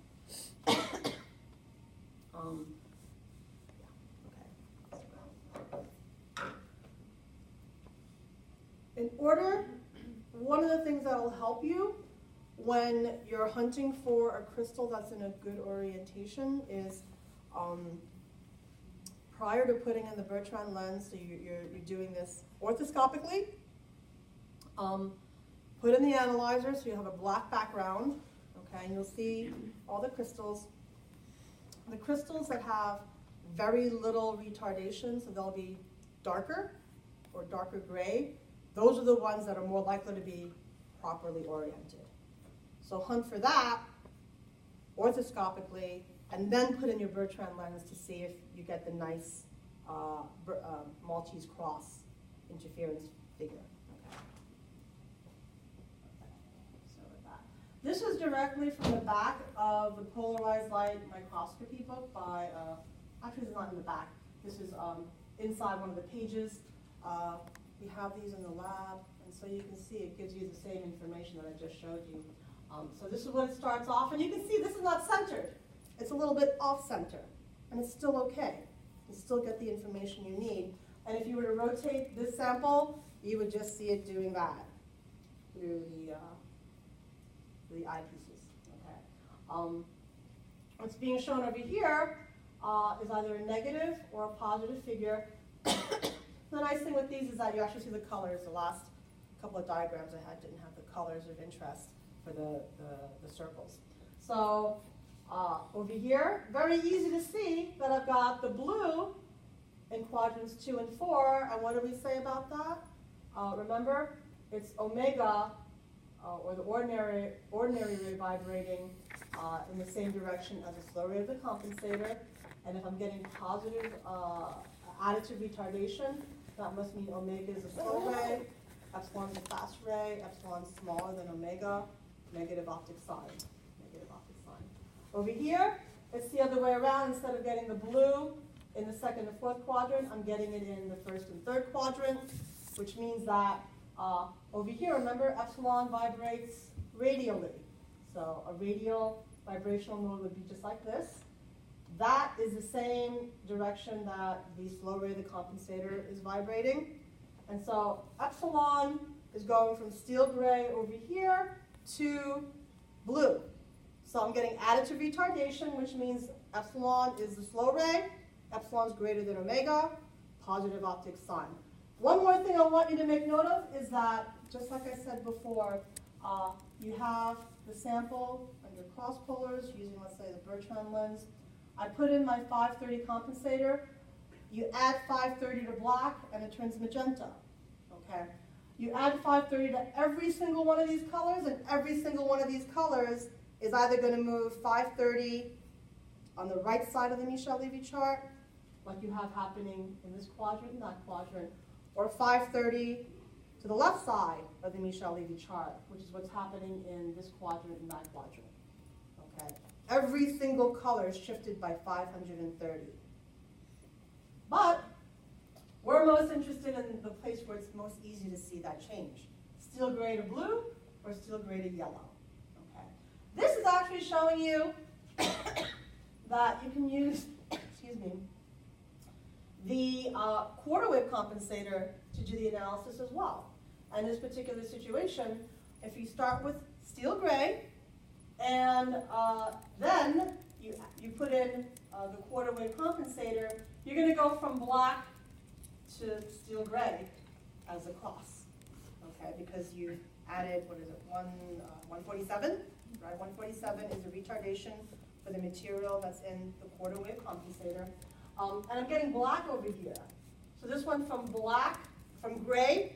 In order, one of the things that will help you when you're hunting for a crystal that's in a good orientation is prior to putting in the Bertrand lens, so you're doing this orthoscopically, put in the analyzer so you have a black background, okay, and you'll see all the crystals. The crystals that have very little retardation, so they'll be darker or darker gray, those are the ones that are more likely to be properly oriented. So hunt for that orthoscopically, and then put in your Bertrand lens to see if you get the nice Maltese cross interference figure. Okay. So with that. This is directly from the back of the Polarized Light Microscopy book by, actually it's not in the back, this is inside one of the pages. We have these in the lab, and so you can see it gives you the same information that I just showed you. So this is what it starts off, and you can see this is not centered. It's a little bit off-center, and it's still okay. You still get the information you need. And if you were to rotate this sample, you would just see it doing that through the eyepieces. Okay. What's being shown over here is either a negative or a positive figure. The nice thing with these is that you actually see the colors. The last couple of diagrams I had didn't have the colors of interest for the circles. So over here, very easy to see that I've got the blue in quadrants 2 and 4. And what do we say about that? Remember, it's omega, or the ordinary ray vibrating in the same direction as the slow ray of the compensator. And if I'm getting positive additive retardation, That must mean omega is a slow ray, epsilon is a fast ray, epsilon is smaller than omega, negative optic sign. Negative optic sign. Over here, it's the other way around. Instead of getting the blue in the second and fourth quadrant, I'm getting it in the first and third quadrant, which means that over here, remember, epsilon vibrates radially. So a radial vibrational mode would be just like this. That is the same direction that the slow ray, the compensator, is vibrating. And so epsilon is going from steel gray over here to blue. So I'm getting additive retardation, which means epsilon is the slow ray, epsilon is greater than omega, positive optic sign. One more thing I want you to make note of is that, just like I said before, you have the sample and your cross polars using, let's say, the Bertrand lens. I put in my 530 compensator. You add 530 to black, and it turns magenta. Okay. You add 530 to every single one of these colors, and every single one of these colors is either going to move 530 on the right side of the Michel-Levy chart, like you have happening in this quadrant and that quadrant, or 530 to the left side of the Michel-Levy chart, which is what's happening in this quadrant and that quadrant. Okay. Every single color is shifted by 530. But we're most interested in the place where it's most easy to see that change. Steel gray to blue or steel gray to yellow. Okay. This is actually showing you that you can use, excuse me, the quarter wave compensator to do the analysis as well. And in this particular situation, if you start with steel gray, and then you put in the quarter wave compensator, you're going to go from black to steel gray as a cross, okay? Because you added, what is it, 147, right? 147 is a retardation for the material that's in the quarter wave compensator. And I'm getting black over here. So this went from gray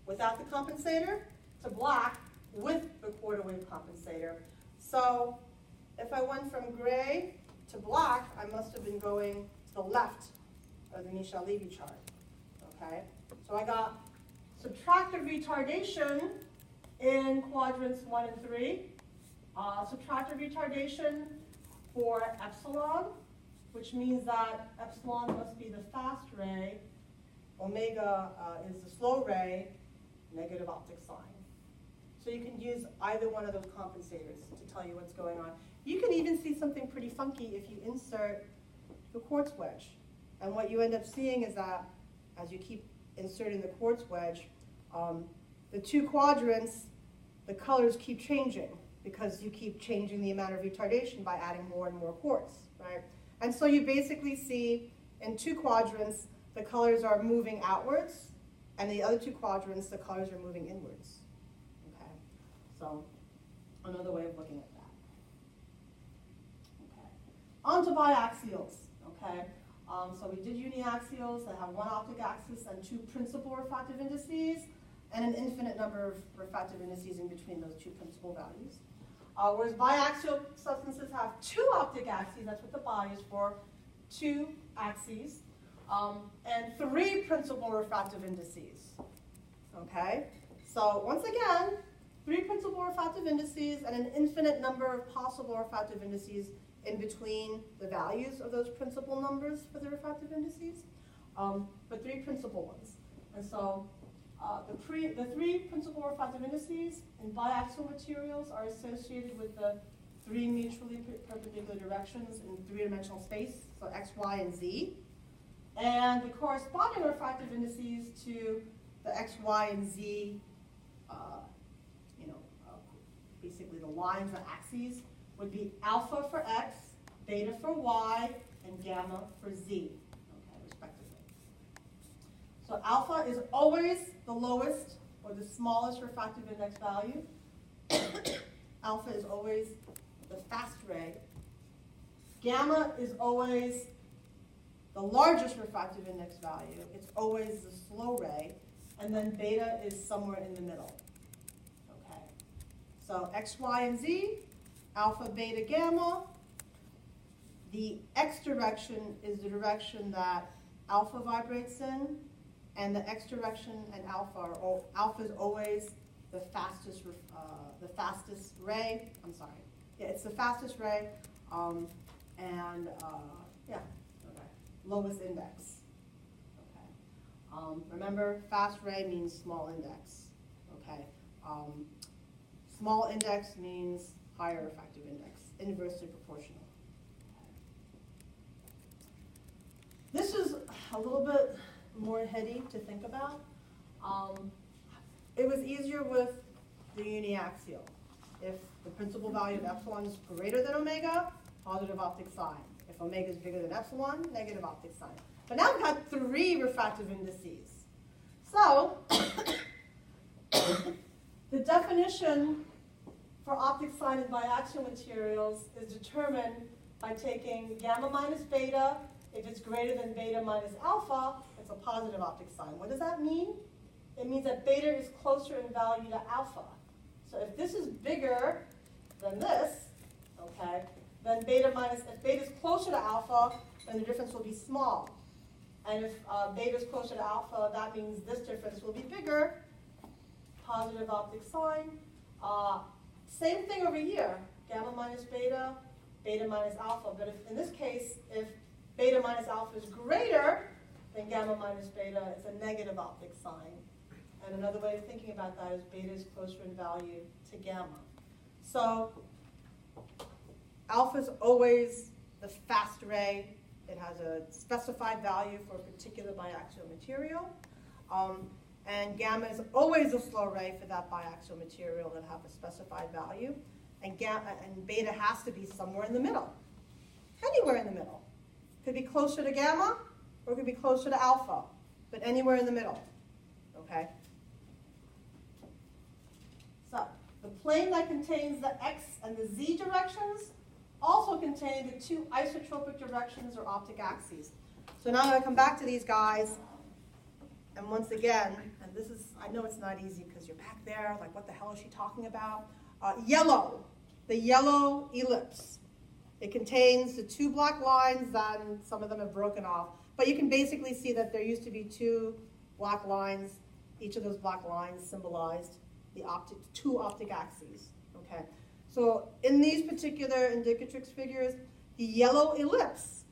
without the compensator to black with the quarter wave compensator. So if I went from gray to black, I must have been going to the left of the Michel-Levy chart. Okay? So I got subtractive retardation in quadrants 1 and 3. Subtractive retardation for epsilon, which means that epsilon must be the fast ray, omega is the slow ray, negative optic sign. So you can use either one of those compensators to tell you what's going on. You can even see something pretty funky if you insert the quartz wedge. And what you end up seeing is that as you keep inserting the quartz wedge, the two quadrants, the colors keep changing because you keep changing the amount of retardation by adding more and more quartz, right? And so you basically see in two quadrants, the colors are moving outwards, and the other two quadrants, the colors are moving inwards. Okay, so another way of looking at that. Okay, on to biaxials. Okay, so we did uniaxials that have one optic axis and two principal refractive indices, and an infinite number of refractive indices in between those two principal values. Whereas biaxial substances have two optic axes, that's what the body is for, two axes, and three principal refractive indices. Okay? So once again, three principal refractive indices and an infinite number of possible refractive indices in between the values of those principal numbers for the refractive indices, but three principal ones. And so the three principal refractive indices in biaxial materials are associated with the three mutually perpendicular directions in three-dimensional space, so x, y, and z. And the corresponding refractive indices to the x, y, and z, basically the lines and axes, would be alpha for x, beta for y, and gamma for z, okay, respectively. So alpha is always the lowest or the smallest refractive index value. Alpha is always the fast ray. Gamma is always the largest refractive index value. It's always the slow ray. And then beta is somewhere in the middle. Okay. So x, y, and z, alpha, beta, gamma. The x direction is the direction that alpha vibrates in. and the x direction and alpha are alpha is always the fastest ray. I'm sorry. Yeah, it's the fastest ray, yeah, okay. Lowest index. Okay. Remember, fast ray means small index. Okay. Small index means higher refractive index, inversely proportional. This is a little bit more heady to think about. It was easier with the uniaxial. If the principal value of epsilon is greater than omega, positive optic sign. If omega is bigger than epsilon, negative optic sign. But now we've got 3 refractive indices. So the definition for optic sign in biaxial materials is determined by taking gamma minus beta. If it's greater than beta minus alpha, it's a positive optic sign. What does that mean? It means that beta is closer in value to alpha. So if this is bigger than this, okay, then if beta is closer to alpha, then the difference will be small. And if beta is closer to alpha, that means this difference will be bigger, positive optic sign. Same thing over here, gamma minus beta, beta minus alpha. But if, in this case, if beta minus alpha is greater than gamma minus beta, it's a negative optic sign. And another way of thinking about that is beta is closer in value to gamma. So alpha is always the fast ray. It has a specified value for a particular biaxial material. And gamma is always a slow ray for that biaxial material that have a specified value. And beta has to be somewhere in the middle. Anywhere in the middle. Could be closer to gamma, or it could be closer to alpha, but anywhere in the middle. Okay? So, the plane that contains the x and the z directions also contain the 2 isotropic directions or optic axes. So now I'm going to come back to these guys. And once again, and this is, I know it's not easy because you're back there, like what the hell is she talking about? Yellow, the yellow ellipse. It contains the 2 black lines, and some of them have broken off. But you can basically see that there used to be 2 black lines. Each of those black lines symbolized the 2 optic axes. Okay. So in these particular indicatrix figures, the yellow ellipse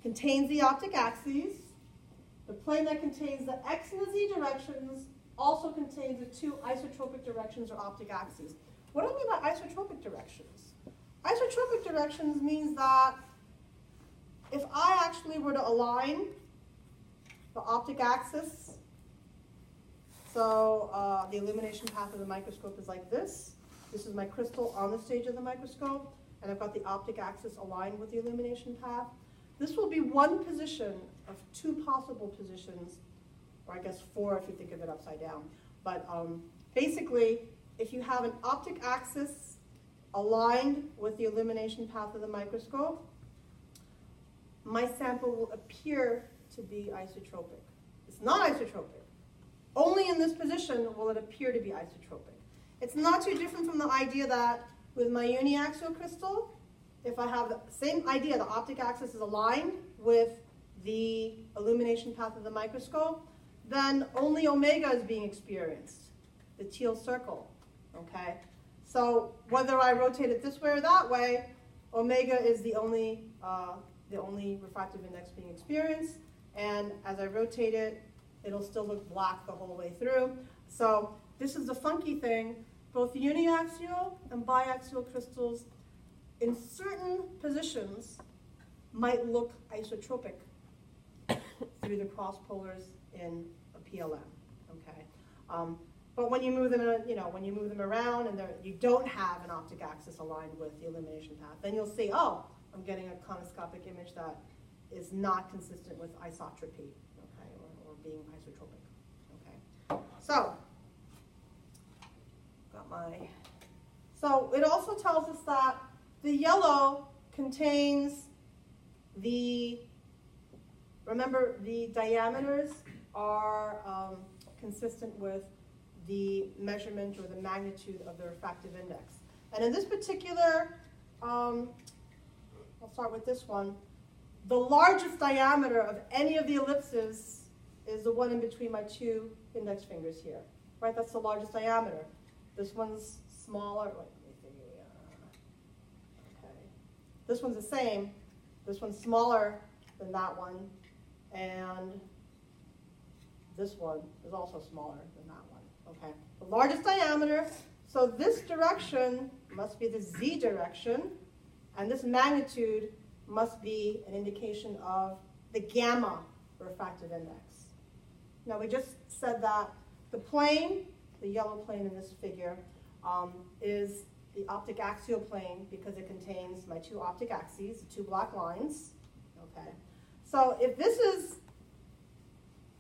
contains the optic axes. The plane that contains the x and the z directions also contains the 2 isotropic directions or optic axes. What do I mean by isotropic directions? Isotropic directions means that if I actually were to align the optic axis, so the illumination path of the microscope is like this. This is my crystal on the stage of the microscope, and I've got the optic axis aligned with the illumination path. This will be one position of 2 possible positions, or I guess 4 if you think of it upside down. But basically, if you have an optic axis aligned with the illumination path of the microscope, my sample will appear to be isotropic. It's not isotropic. Only in this position will it appear to be isotropic. It's not too different from the idea that with my uniaxial crystal, if I have the same idea, the optic axis is aligned with the illumination path of the microscope, then only omega is being experienced, the teal circle, okay? So whether I rotate it this way or that way, omega is the only refractive index being experienced, and as I rotate it, it'll still look black the whole way through. So this is the funky thing. Both uniaxial and biaxial crystals in certain positions might look isotropic through the cross polars in a PLM. Okay, but when you move them, when you move them around and you don't have an optic axis aligned with the illumination path, then you'll see, oh, I'm getting a conoscopic image that is not consistent with isotropy, okay, or being isotropic. Okay, so so it also tells us that the yellow contains remember the diameters are consistent with the measurement or the magnitude of the refractive index. And in this particular, I'll start with this one, the largest diameter of any of the ellipses is the one in between my two index fingers here, right? That's the largest diameter. This one's smaller. Wait, let me see. Okay. This one's the same. This one's smaller than that one, and this one is also smaller than that one. Okay. The largest diameter. So this direction must be the z direction, and this magnitude must be an indication of the gamma refractive index. Now we just said that the plane, the yellow plane in this figure, is the optic axial plane because it contains my two optic axes, the two black lines. Okay. So if this is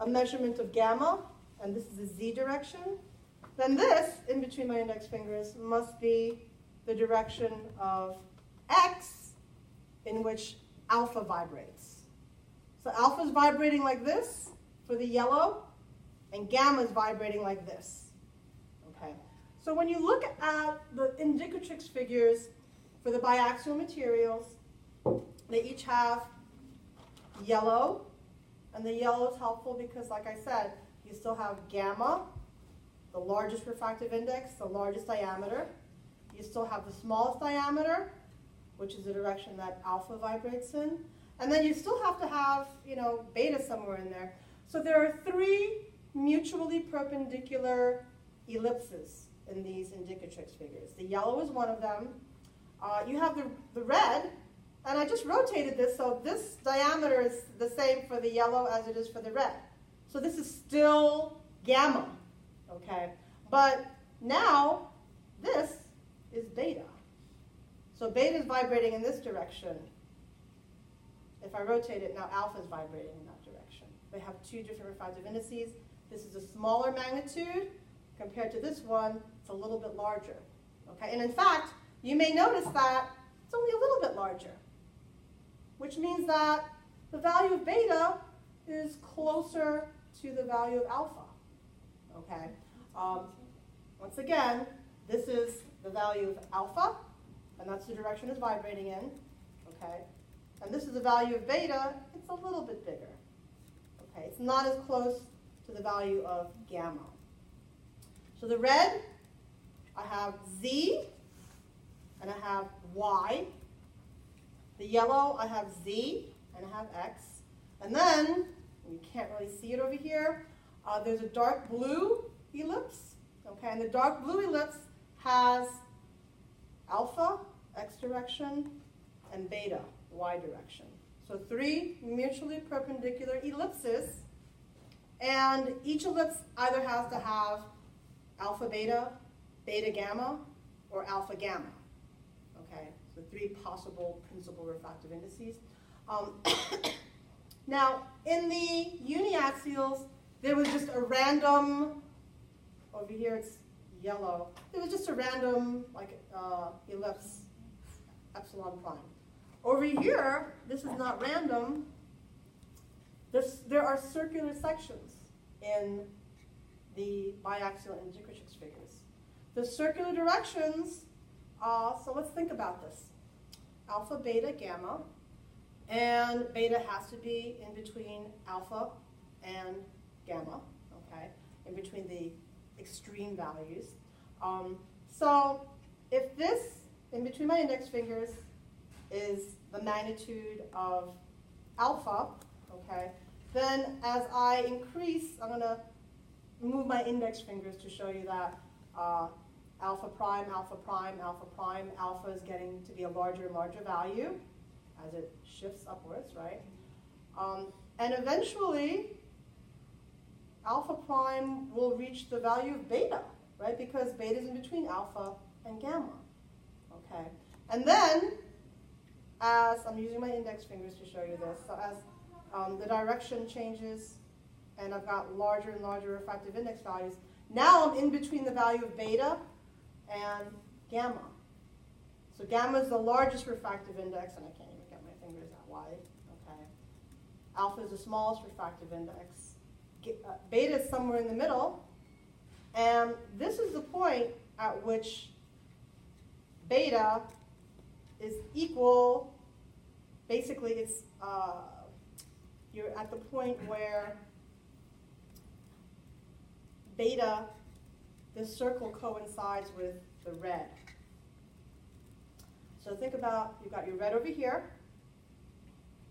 a measurement of gamma, and this is the z direction, then this, in between my index fingers, must be the direction of x in which alpha vibrates. So alpha is vibrating like this for the yellow, and gamma is vibrating like this. Okay. So when you look at the indicatrix figures for the biaxial materials, they each have yellow, and the yellow is helpful because, like I said, you still have gamma, the largest refractive index, the largest diameter. You still have the smallest diameter, which is the direction that alpha vibrates in. And then you still have to have, beta somewhere in there. So there are three mutually perpendicular ellipses in these indicatrix figures. The yellow is one of them. You have the red, and I just rotated this, so this diameter is the same for the yellow as it is for the red. So this is still gamma, okay? But now this is beta. So beta is vibrating in this direction. If I rotate it, now alpha is vibrating in that direction. They have two different refractive indices. This is a smaller magnitude compared to this one. It's a little bit larger. Okay? And in fact, you may notice that it's only a little bit larger, which means that the value of beta is closer to the value of alpha. Okay? Once again, this is the value of alpha, and that's the direction it's vibrating in. Okay? And this is the value of beta. It's a little bit bigger. Okay? It's not as close to the value of gamma. So the red, I have Z, and I have Y. The yellow, I have Z, and I have X. And then, you can't really see it over here, there's a dark blue ellipse. Okay, and the dark blue ellipse has alpha, X direction, and beta, Y direction. So three mutually perpendicular ellipses, and each ellipse either has to have alpha beta, beta gamma, or alpha gamma. Okay, so three possible principal refractive indices. Now, in the uniaxials, there was just a random, over here it's yellow, there was just a random ellipse, epsilon prime. Over here, this is not random. There are circular sections in the biaxial indicatrix figures. The circular directions, so let's think about this. Alpha, beta, gamma, and beta has to be in between alpha and gamma, okay, in between the extreme values. So if this, in between my index fingers, is the magnitude of alpha, okay, then as I increase, I'm going to move my index fingers to show you that alpha prime, alpha prime, alpha prime, alpha is getting to be a larger and larger value as it shifts upwards, right? And eventually, alpha prime will reach the value of beta, right? Because beta is in between alpha and gamma, okay? And then, as I'm using my index fingers to show you this, so as the direction changes and I've got larger and larger refractive index values, now I'm in between the value of beta and gamma. So gamma is the largest refractive index, and I can't even get my fingers that wide, okay? Alpha is the smallest refractive index. Beta is somewhere in the middle, and this is the point at which beta is equal, basically it's, you're at the point where beta, this circle coincides with the red. So think about, you've got your red over here,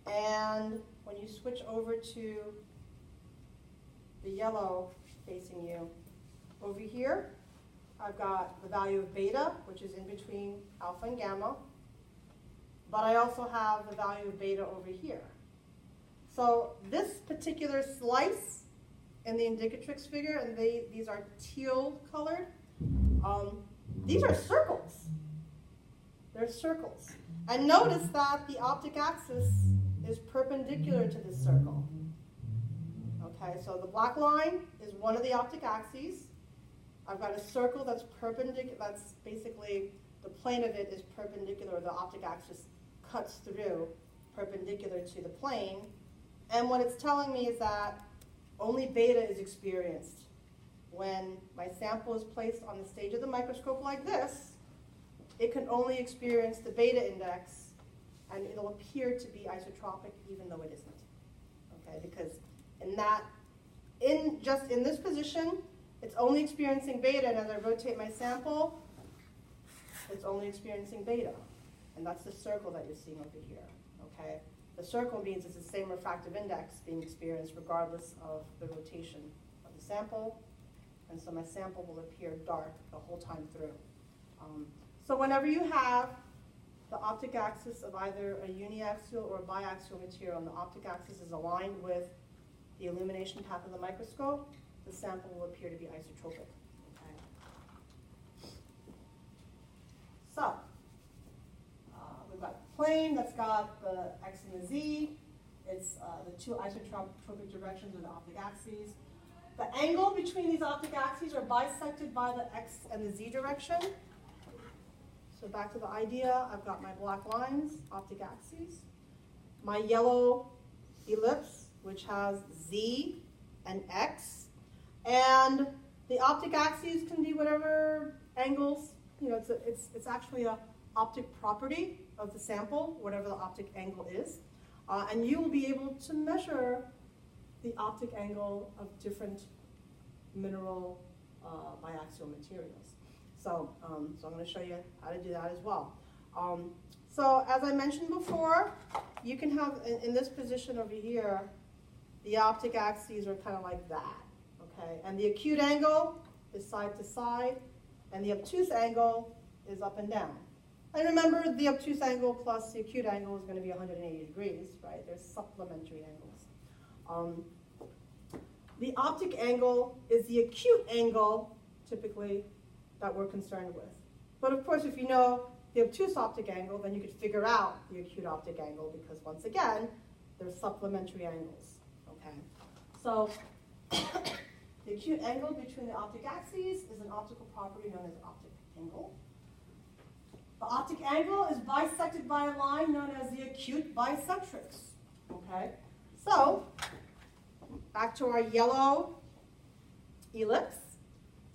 and when you switch over to the yellow facing you, over here, I've got the value of beta, which is in between alpha and gamma, but I also have the value of beta over here. So this particular slice in the indicatrix figure, and these are teal colored, these are circles. They're circles. And notice that the optic axis is perpendicular to this circle. Okay, so the black line is one of the optic axes. I've got a circle that's perpendicular, that's basically, the plane of it is perpendicular, the optic axis cuts through perpendicular to the plane. And what it's telling me is that only beta is experienced. When my sample is placed on the stage of the microscope like this, it can only experience the beta index, and it'll appear to be isotropic even though it isn't. Okay, because just in this position, it's only experiencing beta, and as I rotate my sample, it's only experiencing beta. And that's the circle that you're seeing over here. Okay? The circle means it's the same refractive index being experienced regardless of the rotation of the sample. And so my sample will appear dark the whole time through. So whenever you have the optic axis of either a uniaxial or a biaxial material, and the optic axis is aligned with the illumination path of the microscope, the sample will appear to be isotropic. Okay? So we've got the plane that's got the x and the z. It's the two isotropic directions of the optic axes. The angle between these optic axes are bisected by the x and the z direction. So back to the idea, I've got my black lines, optic axes, my yellow ellipse, which has z and x, and the optic axes can be whatever angles, you know, it's actually an optic property of the sample, whatever the optic angle is, and you will be able to measure the optic angle of different mineral biaxial materials. So I'm going to show you how to do that as well. So as I mentioned before, you can have, in this position over here, the optic axes are kind of like that, okay? And the acute angle is side to side, and the obtuse angle is up and down. And remember, the obtuse angle plus the acute angle is going to be 180 degrees, right? There's supplementary angles. The optic angle is the acute angle, typically, that we're concerned with. But of course, if you know the obtuse optic angle, then you could figure out the acute optic angle, because once again, there's supplementary angles. Okay, so the acute angle between the optic axes is an optical property known as optic angle. The optic angle is bisected by a line known as the acute bisectrix. Okay, so back to our yellow ellipse.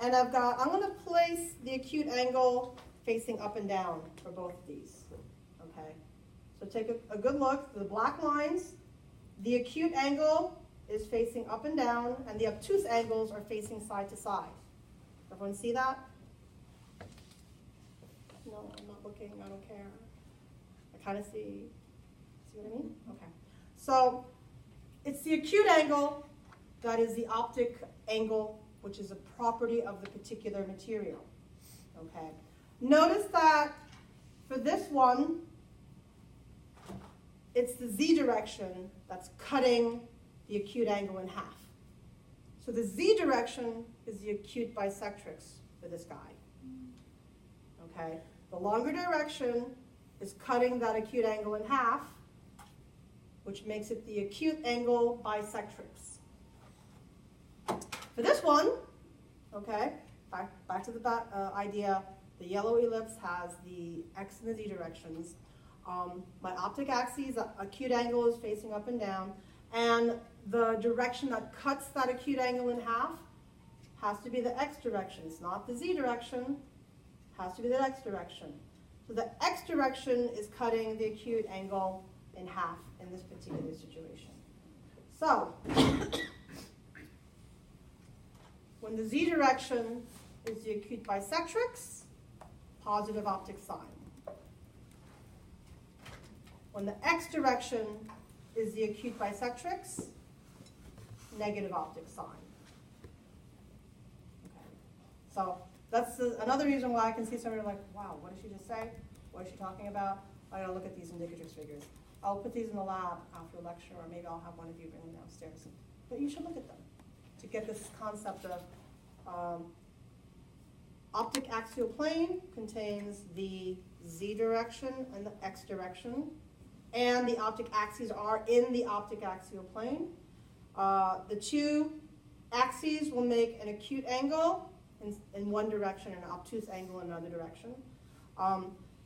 And I'm going to place the acute angle facing up and down for both of these. Okay, so take a good look. The black lines, the acute angle is facing up and down, and the obtuse angles are facing side to side. Everyone see that? No, I'm not looking. I don't care. I kind of see what I mean? Okay. So it's the acute angle that is the optic angle, which is a property of the particular material. Okay. Notice that for this one, it's the z direction that's cutting the acute angle in half. So the z direction is the acute bisectrix for this guy. Okay. The longer direction is cutting that acute angle in half, which makes it the acute angle bisectrix. For this one, okay, back to the idea, the yellow ellipse has the x and the z directions. My optic axis, acute angle is facing up and down, and the direction that cuts that acute angle in half has to be the x direction. It's not the z direction, it has to be the x direction. So the x direction is cutting the acute angle in half in this particular situation. So, When the z direction is the acute bisectrix, positive optic sign. When the x direction is the acute bisectrix, negative optic sign. Okay. So that's another reason why I can see somebody like, wow, what did she just say? What is she talking about? I gotta look at these indicatrix figures. I'll put these in the lab after lecture, or maybe I'll have one of you bring them downstairs. But you should look at them to get this concept of optic axial plane contains the z direction and the x direction, and the optic axes are in the optic axial plane. The two axes will make an acute angle in one direction and an obtuse angle in another direction.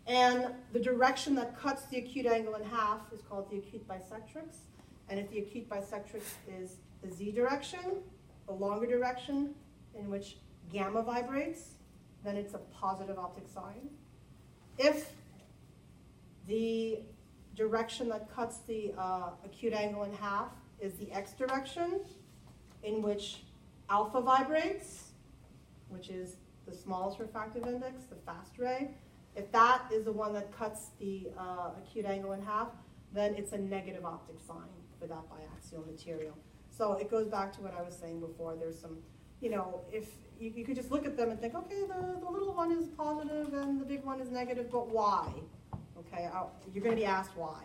And the direction that cuts the acute angle in half is called the acute bisectrix. And if the acute bisectrix is the z direction, the longer direction in which gamma vibrates, then it's a positive optic sign. If the direction that cuts the acute angle in half is the x direction, in which alpha vibrates, which is the smallest refractive index, the fast ray. If that is the one that cuts the acute angle in half, then it's a negative optic sign for that biaxial material. So it goes back to what I was saying before. There's some, if you could just look at them and think, okay, the little one is positive and the big one is negative, but why? Okay, you're going to be asked why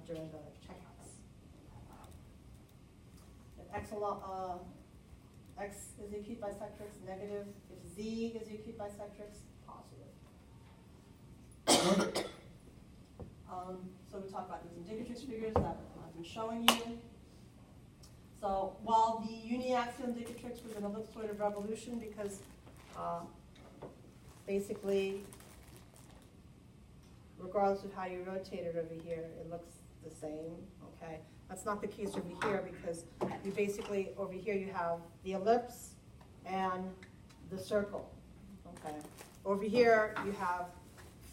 during the checkouts. If x is the acute bisectrix, negative. If z is the acute bisectrix, positive. So we talk about these indicatrix figures that I've been showing you. So while the uniaxial indicatrix was an ellipsoid of revolution because basically, regardless of how you rotate it over here, it looks the same, okay? That's not the case over here because you basically, over here you have the ellipse and the circle, okay? Over here you have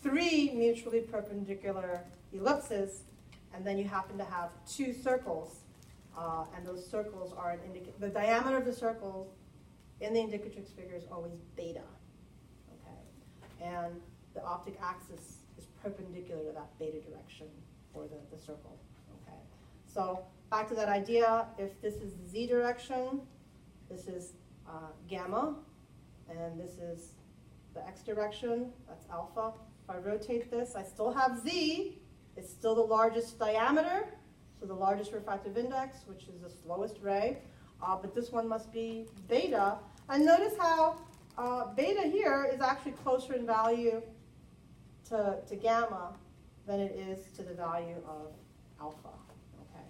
3 mutually perpendicular ellipses, and then you happen to have 2 circles, and those circles are an the diameter of the circles in the indicatrix figure is always beta, okay? And the optic axis is perpendicular to that beta direction for the circle, okay? So back to that idea, if this is the z direction, this is gamma, and this is the x direction, that's alpha. If I rotate this, I still have z. It's still the largest diameter, so the largest refractive index, which is the slowest ray. But this one must be beta. And notice how beta here is actually closer in value to gamma than it is to the value of alpha. Okay.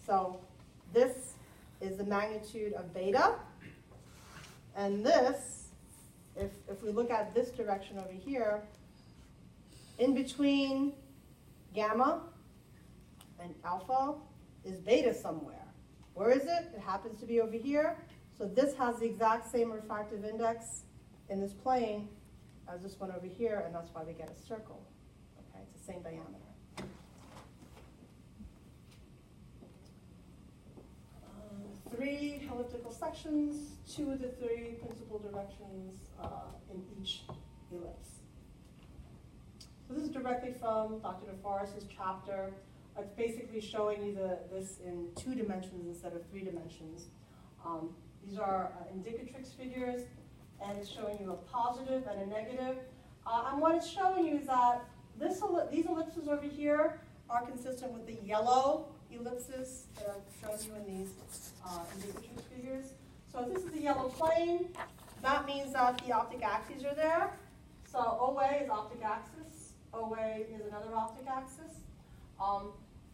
So this is the magnitude of beta. And this, if we look at this direction over here, in between gamma and alpha is beta somewhere. Where is it? It happens to be over here. So this has the exact same refractive index in this plane as this one over here, and that's why we get a circle. Okay, it's the same diameter. 3 elliptical sections, 2 of the 3 principal directions in each ellipse. So this is directly from Dr. DeForest's chapter. It's basically showing you this in 2 dimensions instead of 3 dimensions. These are indicatrix figures, and it's showing you a positive and a negative. And what it's showing you is that these ellipses over here are consistent with the yellow ellipses that I've shown you in these indicatrix figures. So if this is the yellow plane, that means that the optic axes are there. So OA is optic axis. OA is another optic axis.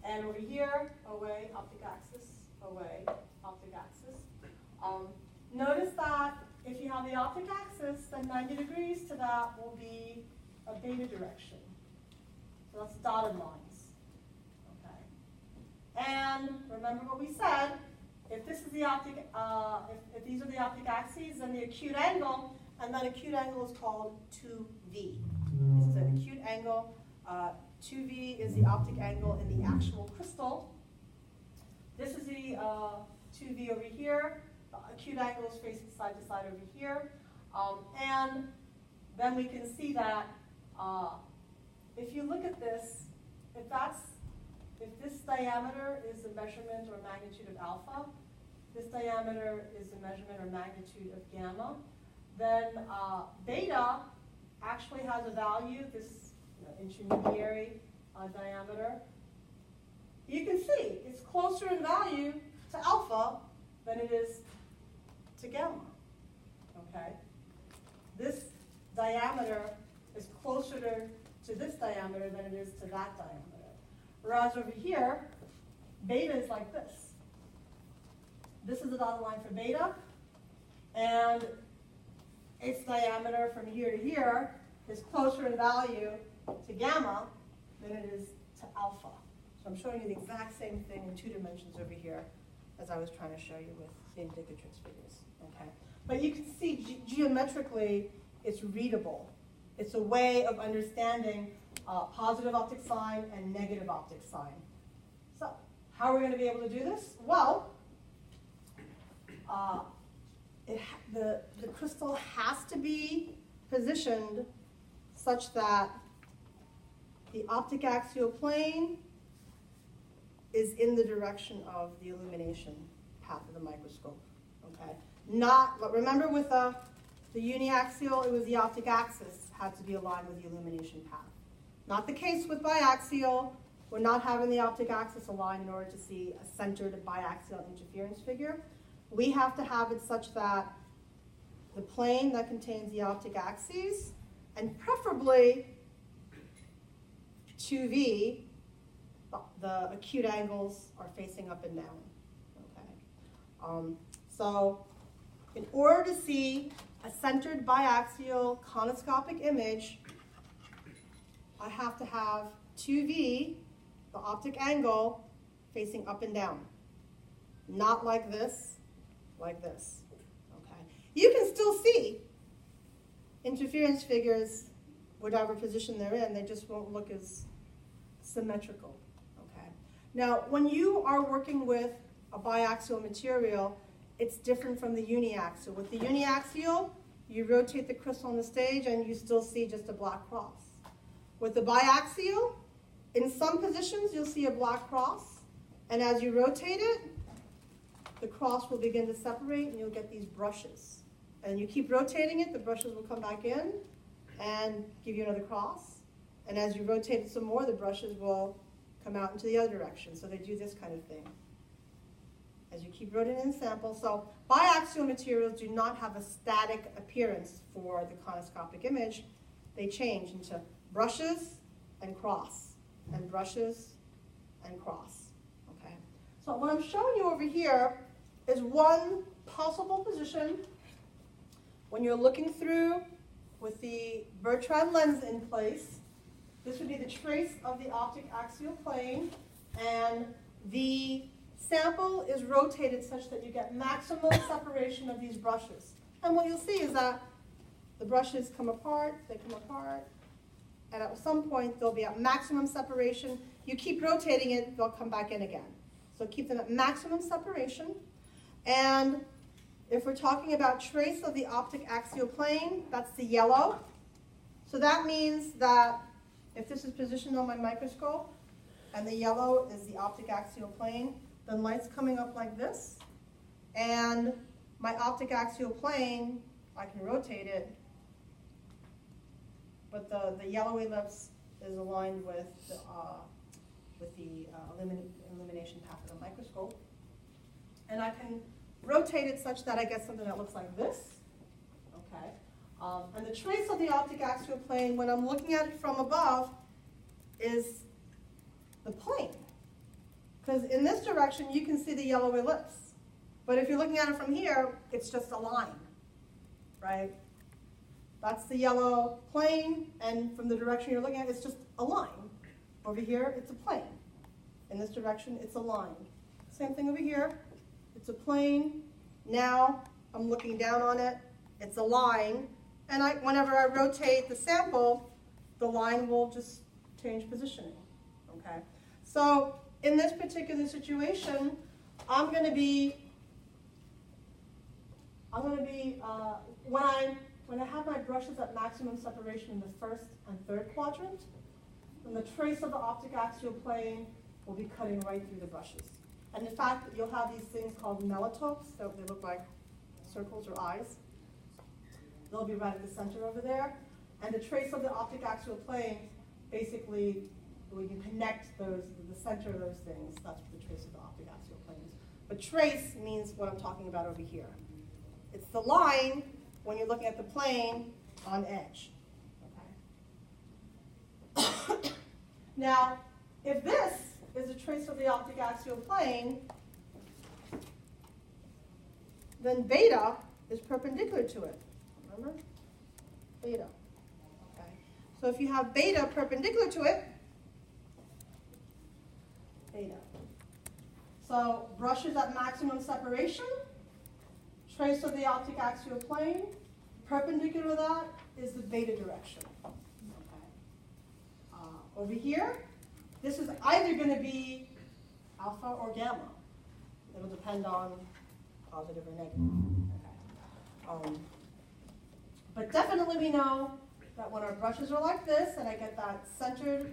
And over here, OA, optic axis, OA, optic axis. Notice that if you have the optic axis, then 90 degrees to that will be a beta direction. So that's dotted lines. Okay. And remember what we said, if this is the optic, if these are the optic axes, then the acute angle, and that acute angle is called 2V. This is an acute angle. 2V is the optic angle in the actual crystal. This is the 2V over here. acute angles facing side to side over here. And then we can see that if you look at this, if this diameter is the measurement or magnitude of alpha, this diameter is the measurement or magnitude of gamma, then beta actually has a value, this intermediary diameter. You can see it's closer in value to alpha than it is to gamma. Okay? This diameter is closer to this diameter than it is to that diameter. Whereas over here, beta is like this. This is the dotted line for beta, and its diameter from here to here is closer in value to gamma than it is to alpha. So I'm showing you the exact same thing in 2 dimensions over here as I was trying to show you with the indicatrix figures. Okay? But you can see geometrically it's readable. It's a way of understanding positive optic sign and negative optic sign. So how are we going to be able to do this? Well, the crystal has to be positioned such that the optic axial plane is in the direction of the illumination path of the microscope. Okay? But remember with the uniaxial, it was the optic axis had to be aligned with the illumination path. Not the case with biaxial. We're not having the optic axis aligned in order to see a centered biaxial interference figure. We have to have it such that the plane that contains the optic axes, and preferably 2V, the acute angles are facing up and down. Okay. So in order to see a centered biaxial conoscopic image, I have to have 2V, the optic angle, facing up and down. Not like this, like this. Okay. You can still see interference figures, whatever position they're in, they just won't look as symmetrical. Okay. Now, when you are working with a biaxial material, it's different from the uniaxial. With the uniaxial, you rotate the crystal on the stage and you still see just a black cross. With the biaxial, in some positions you'll see a black cross, and as you rotate it, the cross will begin to separate and you'll get these brushes. And you keep rotating it, the brushes will come back in and give you another cross. And as you rotate it some more, the brushes will come out into the other direction. So they do this kind of thing as you keep rotating the sample. So biaxial materials do not have a static appearance for the conoscopic image. They change into brushes and cross, and brushes and cross. Okay. So what I'm showing you over here is one possible position when you're looking through with the Bertrand lens in place. This would be the trace of the optic axial plane, and the sample is rotated such that you get maximum separation of these brushes. And what you'll see is that the brushes come apart, they come apart, and at some point they'll be at maximum separation. You keep rotating it, they'll come back in again. So keep them at maximum separation. And if we're talking about trace of the optic axial plane, that's the yellow. So that means that if this is positioned on my microscope and the yellow is the optic axial plane, then light's coming up like this. And my optic axial plane, I can rotate it, but the yellow ellipse is aligned with the illumination path of the microscope. And I can rotate it such that I get something that looks like this. Okay. And the trace of the optic axial plane, when I'm looking at it from above, is the plane. Because in this direction, you can see the yellow ellipse. But if you're looking at it from here, it's just a line, right? That's the yellow plane, and from the direction you're looking at, it's just a line. Over here, it's a plane. In this direction, it's a line. Same thing over here. It's a plane. Now, I'm looking down on it. It's a line. And whenever I rotate the sample, the line will just change positioning. Okay? So, in this particular situation, I'm going to be I'm going to be, when I have my brushes at maximum separation in the first and third quadrant, then the trace of the optic axial plane will be cutting right through the brushes. And in fact, you'll have these things called mellotopes, so they look like circles or eyes. They'll be right at the center over there. And the trace of the optic axial plane, basically, when you connect those, the center of those things, that's what the trace of the optic axial plane is. But trace means what I'm talking about over here. It's the line when you're looking at the plane on edge. Okay. Now, if this is a trace of the optic axial plane, then beta is perpendicular to it. Remember? Beta. Okay. So if you have beta perpendicular to it, beta. So brushes at maximum separation, trace of the optic axial plane, perpendicular to that is the beta direction. Okay. Over here, this is either going to be alpha or gamma. It'll depend on positive or negative. Okay. But definitely we know that when our brushes are like this, and I get that centered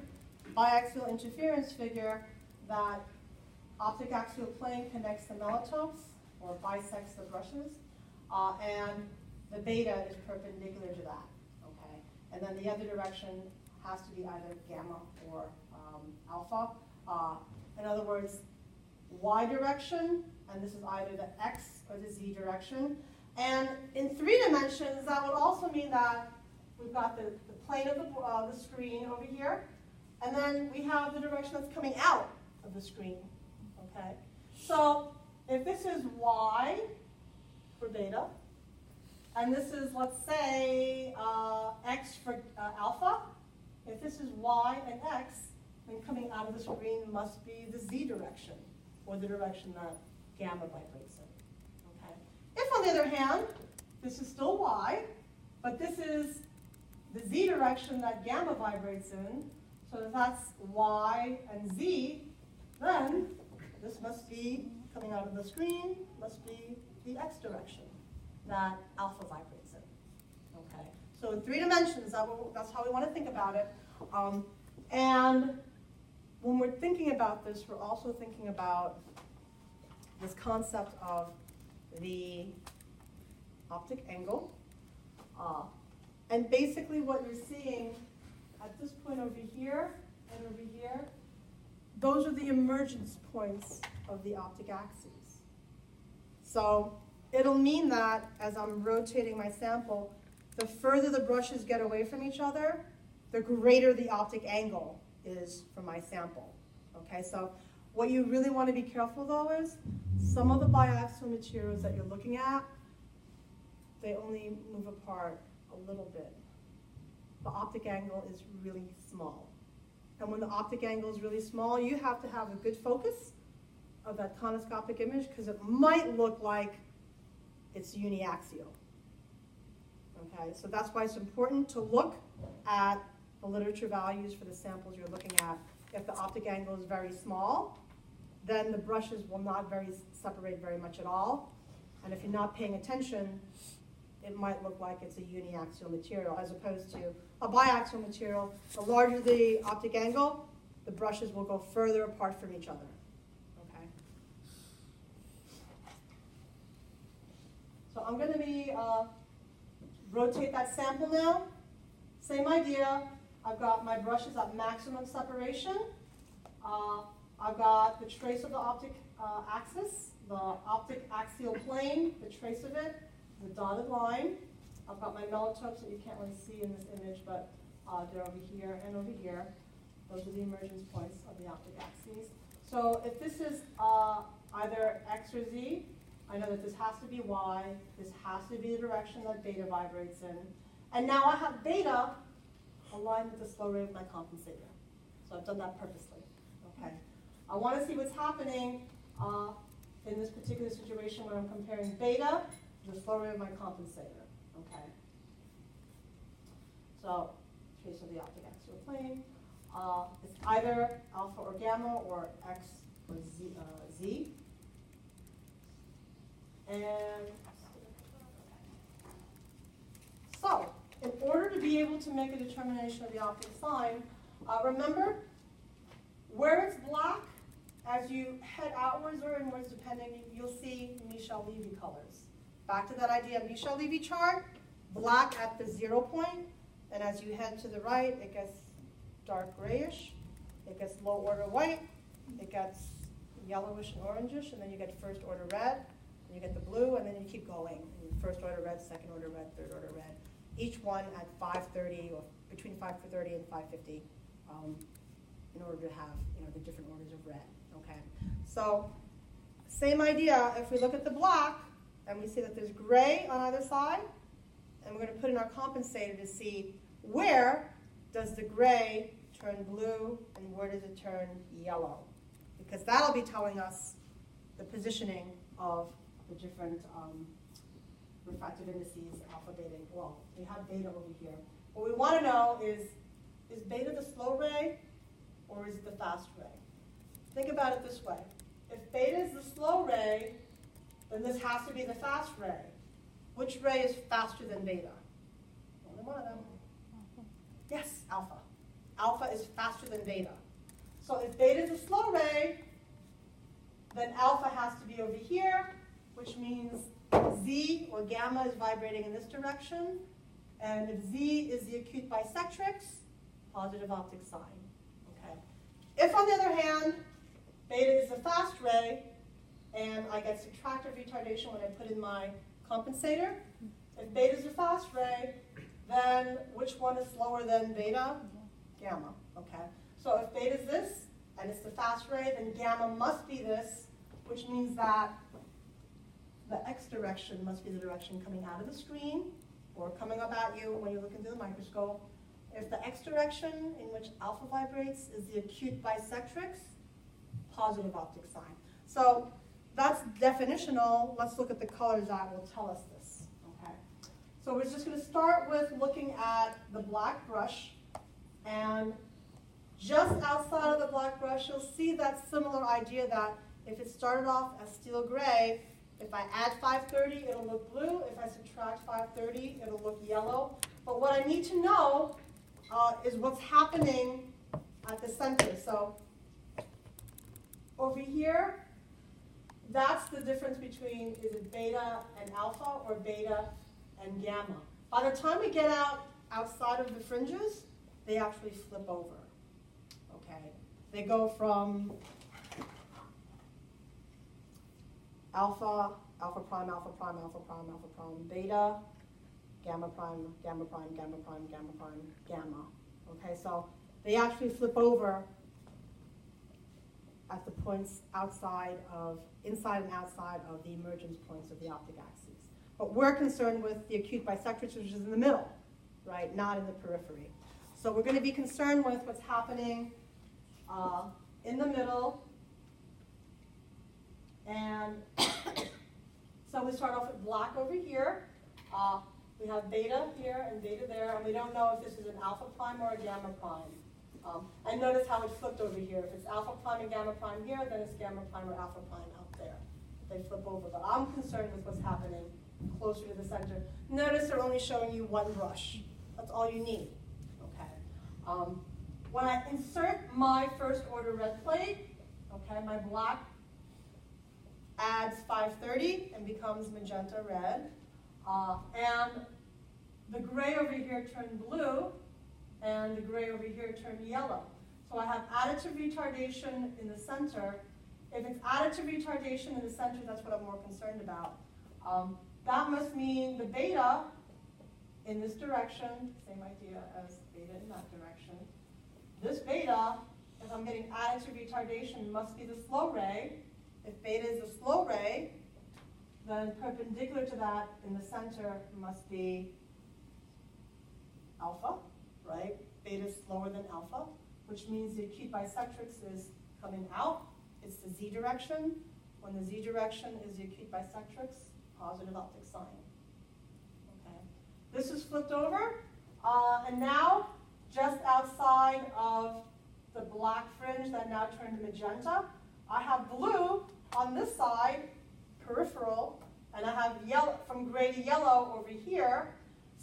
biaxial interference figure, that optic axial plane connects the mellotopes, or bisects the brushes, and the beta is perpendicular to that. Okay. And then the other direction has to be either gamma or alpha. In other words, y direction, and this is either the x or the z direction. And in 3 dimensions, that would also mean that we've got the plane of the screen over here, and then we have the direction that's coming out of the screen. Okay. So if this is y for beta, and this is, let's say, x for alpha, if this is y and x, then coming out of the screen must be the z direction, or the direction that gamma vibrates in. Okay. If, on the other hand, this is still y, but this is the z direction that gamma vibrates in, so if that's y and z, then this must be coming out of the screen, must be the x direction that alpha vibrates in. Okay. So in 3 dimensions, that's how we want to think about it. And when we're thinking about this, we're also thinking about this concept of the optic angle. And basically what you're seeing at this point over here and over here, those are the emergence points of the optic axes. So it'll mean that as I'm rotating my sample, the further the brushes get away from each other, the greater the optic angle is for my sample. Okay, so what you really want to be careful though is some of the biaxial materials that you're looking at, they only move apart a little bit. The optic angle is really small. And when the optic angle is really small, you have to have a good focus of that conoscopic image because it might look like it's uniaxial. Okay, so that's why it's important to look at the literature values for the samples you're looking at. If the optic angle is very small, then the brushes will not separate very much at all. And if you're not paying attention, it might look like it's a uniaxial material as opposed to a biaxial material. The larger the optic angle, the brushes will go further apart from each other. Okay. So I'm going to be rotate that sample now. Same idea. I've got my brushes at maximum separation. I've got the trace of the optic axis, the optic axial plane, the trace of it, the dotted line. I've got my mellotopes that you can't really see in this image, but they're over here and over here. Those are the emergence points of the optic axes. So if this is either x or z, I know that this has to be y, this has to be the direction that beta vibrates in. And now I have beta aligned with the slow rate of my compensator. So I've done that purposely. Okay. I want to see what's happening in this particular situation when I'm comparing beta to the slow rate of my compensator. Okay. So trace of the optic axial plane. It's either alpha or gamma or x or z. And So, in order to be able to make a determination of the optic sign, remember, where it's black, as you head outwards or inwards, depending, you'll see Michel-Levy colors. Back to that idea of Michel-Levy chart, black at the 0 point, and as you head to the right, it gets dark grayish, it gets low order white, it gets yellowish and orangish, and then you get first order red, and you get the blue, and then you keep going. And first order red, second order red, third order red. Each one at 5:30 or between 5:30 and 5:50 in order to have the different orders of red. Okay, so same idea. If we look at the black and we see that there's gray on either side, and we're going to put in our compensator to see where does the gray turn blue and where does it turn yellow, because that'll be telling us the positioning of the different refractive indices, alpha, beta. Well, we have beta over here. What we want to know is beta the slow ray or is it the fast ray? Think about it this way. If beta is the slow ray, then this has to be the fast ray. Which ray is faster than beta? Only one of them. Yes, alpha. Alpha is faster than beta. So if beta is a slow ray, then alpha has to be over here, which means Z or gamma is vibrating in this direction. And if Z is the acute bisectrix, positive optic sign. Okay. If, on the other hand, beta is the fast ray, and I get subtractive retardation when I put in my compensator, if beta is the fast ray, then which one is slower than beta? Gamma. Okay. So if beta is this, and it's the fast ray, then gamma must be this, which means that the x direction must be the direction coming out of the screen or coming up at you when you look into the microscope. If the x direction in which alpha vibrates is the acute bisectrix, positive optic sign. So that's definitional. Let's look at the colors that will tell us this. Okay. So we're just going to start with looking at the black brush, and just outside of the black brush, you'll see that similar idea that if it started off as steel gray, if I add 530, it'll look blue. If I subtract 530, it'll look yellow. But what I need to know is what's happening at the center. So over here, that's the difference between, is it beta and alpha or beta and gamma. By the time we get outside of the fringes, they actually flip over. Okay, they go from alpha, alpha prime, alpha prime, alpha prime, alpha prime, beta, gamma prime, gamma prime, gamma prime, gamma prime, gamma. Okay, so they actually flip over at the points inside and outside of the emergence points of the optic axes. But we're concerned with the acute bisectrix, which is in the middle, right, not in the periphery. So we're going to be concerned with what's happening in the middle. And so we start off with black over here. We have beta here and beta there, and we don't know if this is an alpha prime or a gamma prime. And notice how it flipped over here. If it's alpha prime and gamma prime here, then it's gamma prime or alpha prime out there. They flip over, but I'm concerned with what's happening closer to the center. Notice they're only showing you one brush. That's all you need. Okay. When I insert my first order red plate, okay, my black adds 530 and becomes magenta red. And the gray over here turned blue, and the gray over here turned yellow. So I have additive retardation in the center. If it's additive retardation in the center, that's what I'm more concerned about. That must mean the beta in this direction, same idea as beta in that direction. This beta, if I'm getting additive retardation, must be the slow ray. If beta is the slow ray, then perpendicular to that in the center must be alpha, right? Beta is slower than alpha, which means the acute bisectrix is coming out. It's the z direction. When the z direction is the acute bisectrix, positive optic sign. Okay. This is flipped over, and now just outside of the black fringe that now turned to magenta, I have blue on this side, peripheral, and I have yellow, from gray to yellow over here.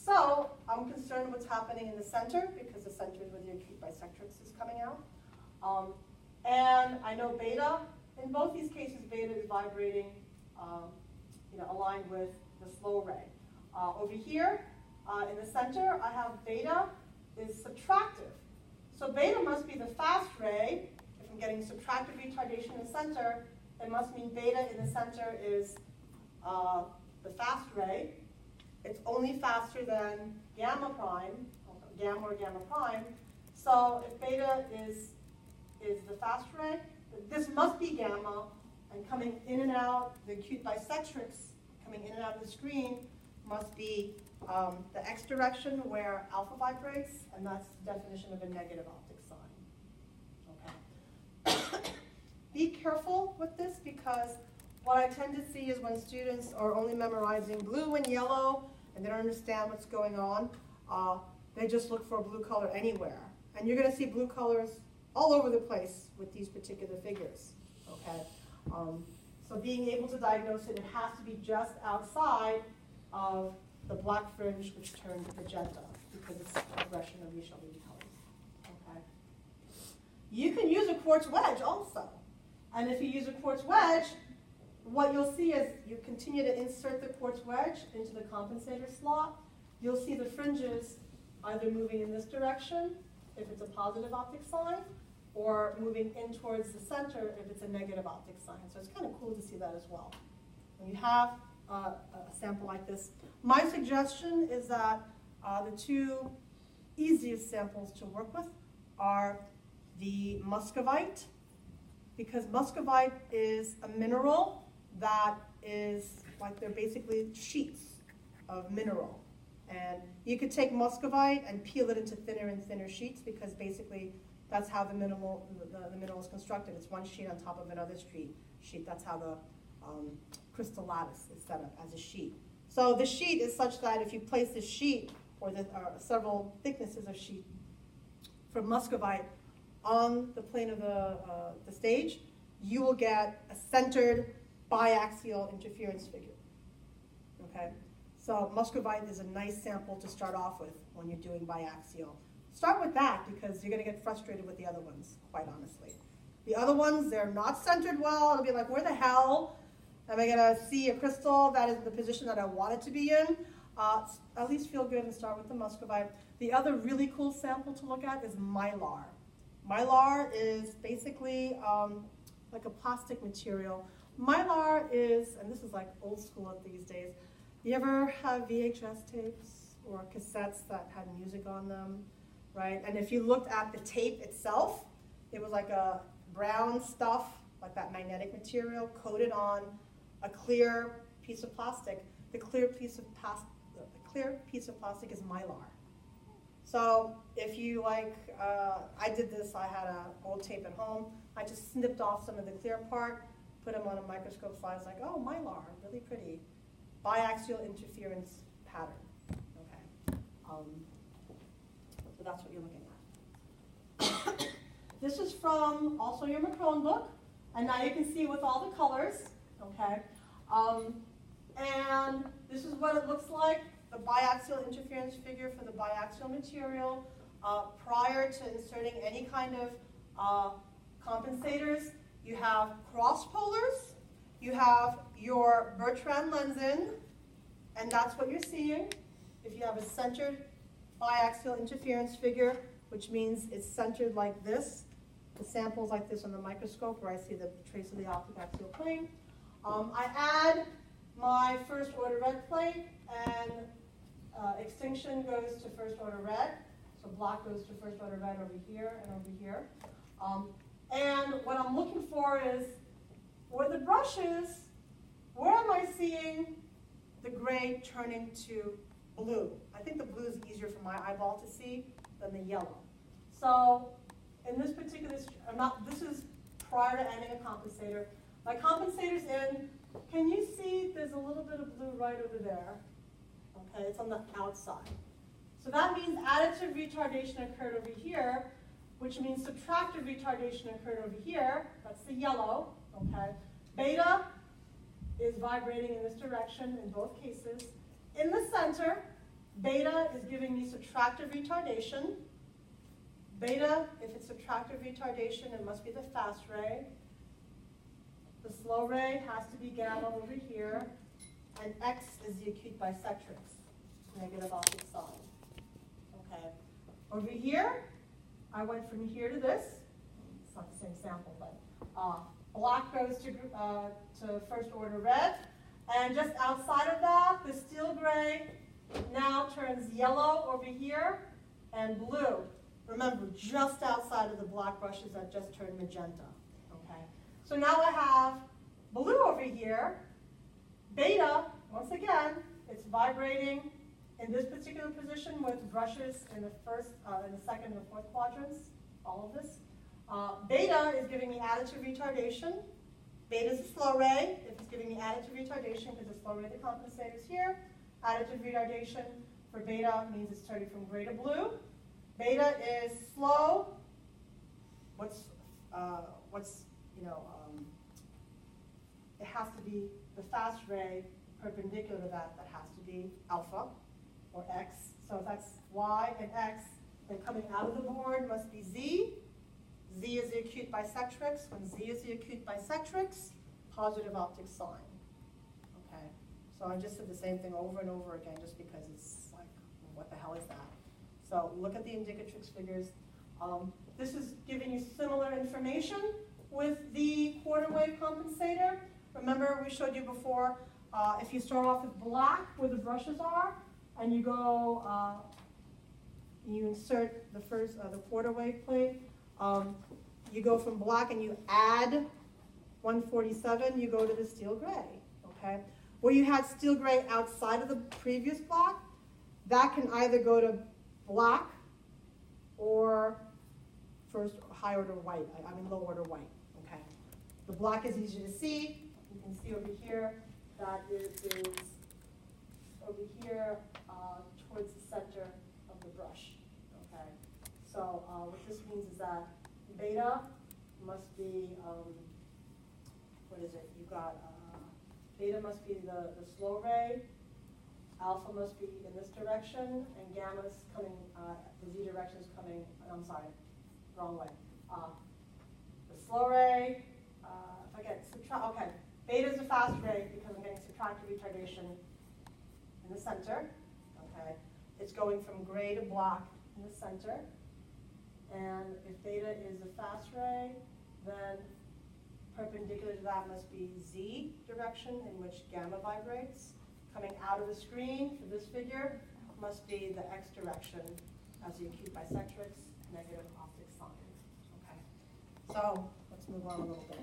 So I'm concerned what's happening in the center because the center is where the acute bisectrix is coming out. And I know beta, in both these cases, beta is vibrating, aligned with the slow ray. Over here, in the center, I have beta is subtractive. So beta must be the fast ray. If I'm getting subtractive retardation in the center, it must mean beta in the center is the fast ray. It's only faster than gamma prime, gamma or gamma prime. So if beta is the fast ray, this must be gamma, and coming in and out, the acute bisectrix coming in and out of the screen must be the x direction where alpha vibrates, and that's the definition of a negative optic sign. Okay. Be careful with this because what I tend to see is when students are only memorizing blue and yellow and they don't understand what's going on, they just look for a blue color anywhere. And you're going to see blue colors all over the place with these particular figures. Okay. So being able to diagnose it, it has to be just outside of the black fringe which turns magenta because it's a progression of Richelieu colors. Okay. You can use a quartz wedge also. And if you use a quartz wedge, what you'll see is you continue to insert the quartz wedge into the compensator slot. You'll see the fringes either moving in this direction if it's a positive optic sign, or moving in towards the center if it's a negative optic sign. So it's kind of cool to see that as well. When you have a sample like this, my suggestion is that the two easiest samples to work with are the muscovite, because muscovite is a mineral that is like they're basically sheets of mineral. And you could take muscovite and peel it into thinner and thinner sheets because basically that's how the mineral is constructed. It's one sheet on top of another sheet. That's how the crystal lattice is set up, as a sheet. So the sheet is such that if you place the sheet or several thicknesses of sheet from muscovite on the plane of the stage, you will get a centered biaxial interference figure. Okay? So muscovite is a nice sample to start off with when you're doing biaxial. Start with that because you're going to get frustrated with the other ones, quite honestly. The other ones, they're not centered well. It'll be like, where the hell am I going to see a crystal that is the position that I want it to be in? At least feel good and start with the muscovite. The other really cool sample to look at is mylar. Mylar is basically like a plastic material. Mylar is, and this is like old school these days, you ever have VHS tapes or cassettes that had music on them, right? And if you looked at the tape itself, it was like a brown stuff, like that magnetic material, coated on a clear piece of plastic. The clear piece of plastic is mylar. So if you like, I did this, I had an old tape at home. I just snipped off some of the clear part, put them on a microscope slide. I was like, oh, mylar, really pretty. Biaxial interference pattern. Okay. So that's what you're looking at. This is from also your McCrone book, and now you can see with all the colors. Okay. And this is what it looks like, the biaxial interference figure for the biaxial material prior to inserting any kind of compensators. You have cross polars, you have your Bertrand Lensin, and that's what you're seeing. If you have a centered biaxial interference figure, which means it's centered like this, the sample's like this on the microscope where I see the trace of the optic axial plane. I add my first order red plate, and extinction goes to first order red. So black goes to first order red over here and over here. And what I'm looking for is, where the brush is, where am I seeing the gray turning to blue? I think the blue is easier for my eyeball to see than the yellow. So in this particular, this is prior to adding a compensator. My compensator's in. Can you see there's a little bit of blue right over there? Okay, it's on the outside. So that means additive retardation occurred over here, which means subtractive retardation occurred over here. That's the yellow, okay? Beta is vibrating in this direction in both cases. In the center, Beta is giving me subtractive retardation. Beta, if it's subtractive retardation, it must be the fast ray. The slow ray has to be gamma over here. And X is the acute bisectrix, negative optic sign. Okay. Over here, I went from here to this. It's not the same sample, but black goes to first order red. And just outside of that, the steel gray now turns yellow over here and blue. Remember, just outside of the black brushes that just turned magenta. Okay. So now I have blue over here. Beta, once again, it's vibrating in this particular position with brushes in the first, in the second and the fourth quadrants, all of this. Beta is giving me additive retardation. Beta is a slow ray. If it's giving me additive retardation, because the slow ray, the compensator is here. Additive retardation for beta means it's turning from gray to blue. Beta is slow. It has to be the fast ray perpendicular to that has to be alpha or X. So that's Y and X. Then coming out of the board must be Z. Z is the acute bisectrix. When Z is the acute bisectrix, positive optic sign. Okay. So I just did the same thing over and over again just because it's like, what the hell is that? So look at the indicatrix figures. This is giving you similar information with the quarter wave compensator. Remember we showed you before, if you start off with black where the brushes are, and you go, you insert the first, the quarter wave plate, you go from black and you add 147, you go to the steel gray, okay? Where you had steel gray outside of the previous block, that can either go to black or first high order white, low order white, okay? The black is easy to see. You can see over here that it is over here towards the center of the brush, okay? So what this means is that beta must be, what is it? You got, beta must be the slow ray, alpha must be in this direction, and gamma is coming, the Z direction is coming, I'm sorry, wrong way. The slow ray, if I get okay, beta is a fast ray because I'm getting subtractive retardation in the center, okay? It's going from gray to black in the center. And if beta is a fast ray, then perpendicular to that must be Z direction in which gamma vibrates. Coming out of the screen for this figure must be the X direction as the acute bisectrix, negative optic sign. Okay, so let's move on a little bit.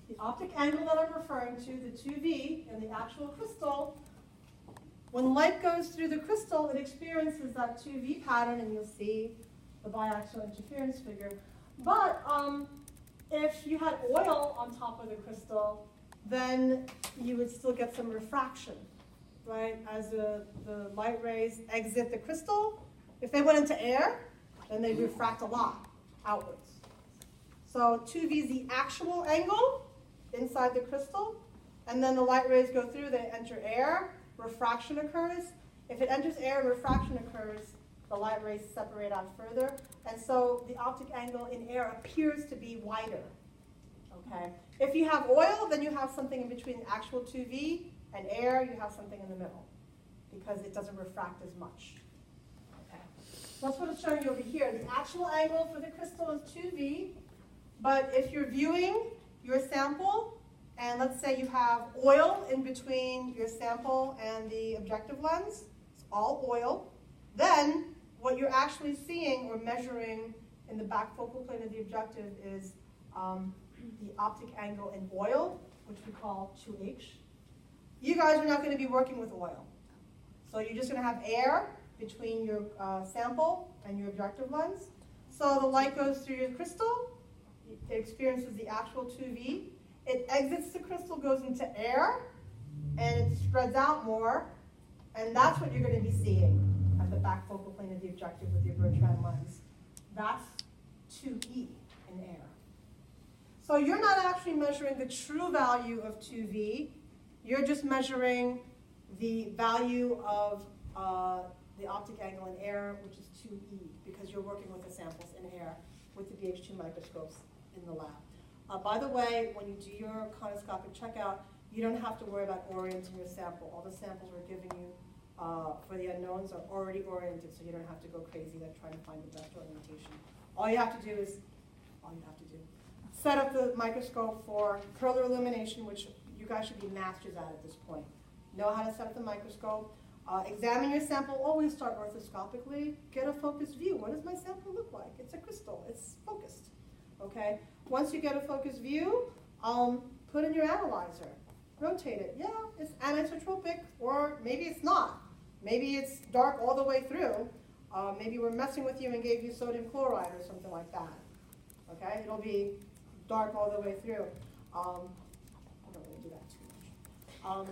The optic angle that I'm referring to, the 2V in the actual crystal, when light goes through the crystal, it experiences that 2V pattern, and you'll see the biaxial interference figure. But if you had oil on top of the crystal, then you would still get some refraction, right? As the light rays exit the crystal, if they went into air, then they refract a lot outwards. So 2V is the actual angle inside the crystal, and then the light rays go through, they enter air, refraction occurs. If it enters air and refraction occurs, the light rays separate out further, and so the optic angle in air appears to be wider. Okay. If you have oil, then you have something in between actual 2V and air, you have something in the middle because it doesn't refract as much. Okay. That's what it's showing you over here. The actual angle for the crystal is 2V, but if you're viewing your sample, and let's say you have oil in between your sample and the objective lens, it's all oil, then what you're actually seeing or measuring in the back focal plane of the objective is the optic angle in oil, which we call 2H. You guys are not going to be working with oil. So you're just going to have air between your sample and your objective lens. So the light goes through your crystal, it experiences the actual 2V, it exits the crystal, goes into air, and it spreads out more, and that's what you're going to be seeing at the back focal plane of the objective with your Bertrand lens. That's 2E in air. So you're not actually measuring the true value of 2V, you're just measuring the value of the optic angle in air, which is 2e, because you're working with the samples in air with the BH2 microscopes in the lab. By the way, when you do your conoscopic checkout, you don't have to worry about orienting your sample. All the samples we're giving you for the unknowns are already oriented, so you don't have to go crazy like trying to find the best orientation. All you have to do is, set up the microscope for curler illumination, which you guys should be masters at this point. Know how to set up the microscope. Examine your sample. Always start orthoscopically. Get a focused view. What does my sample look like? It's a crystal. It's focused. Okay. Once you get a focused view, put in your analyzer. Rotate it. Yeah, it's anisotropic, or maybe it's not. Maybe it's dark all the way through. Maybe we're messing with you and gave you sodium chloride or something like that. Okay. It'll be dark all the way through. I don't really do that too much.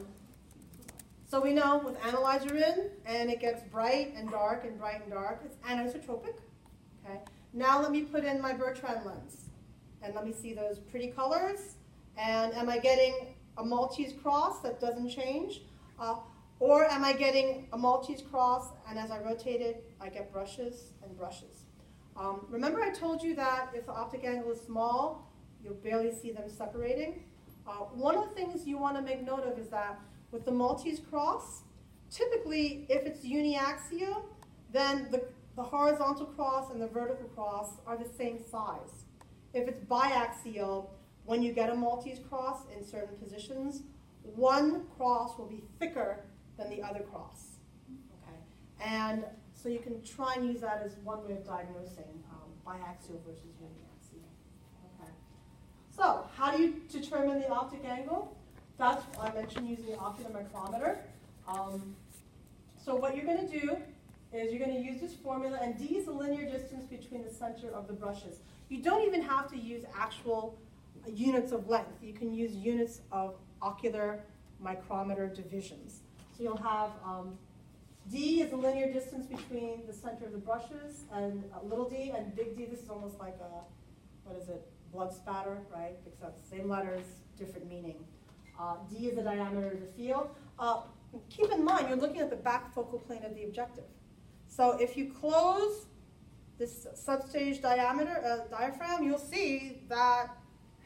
So we know with analyzer in, and it gets bright and dark and bright and dark, it's anisotropic. Okay. Now let me put in my Bertrand lens, and let me see those pretty colors. And am I getting a Maltese cross that doesn't change? Or am I getting a Maltese cross, and as I rotate it, I get brushes and brushes? Remember I told you that if the optic angle is small, you'll barely see them separating. One of the things you want to make note of is that with the Maltese cross, typically if it's uniaxial, then the horizontal cross and the vertical cross are the same size. If it's biaxial, when you get a Maltese cross in certain positions, one cross will be thicker than the other cross. Okay? And so you can try and use that as one way of diagnosing biaxial versus uniaxial. Okay. So how do you determine the optic angle? That's what I mentioned, using the ocular micrometer. So what you're going to do is you're going to use this formula, and d is the linear distance between the center of the brushes. You don't even have to use actual units of length. You can use units of ocular micrometer divisions. So you'll have d is the linear distance between the center of the brushes, and little d, and big D, this is almost like a, what is it, blood spatter, right? Except same letters, different meaning. D is the diameter of the field. Keep in mind, you're looking at the back focal plane of the objective. So if you close this substage diaphragm, you'll see that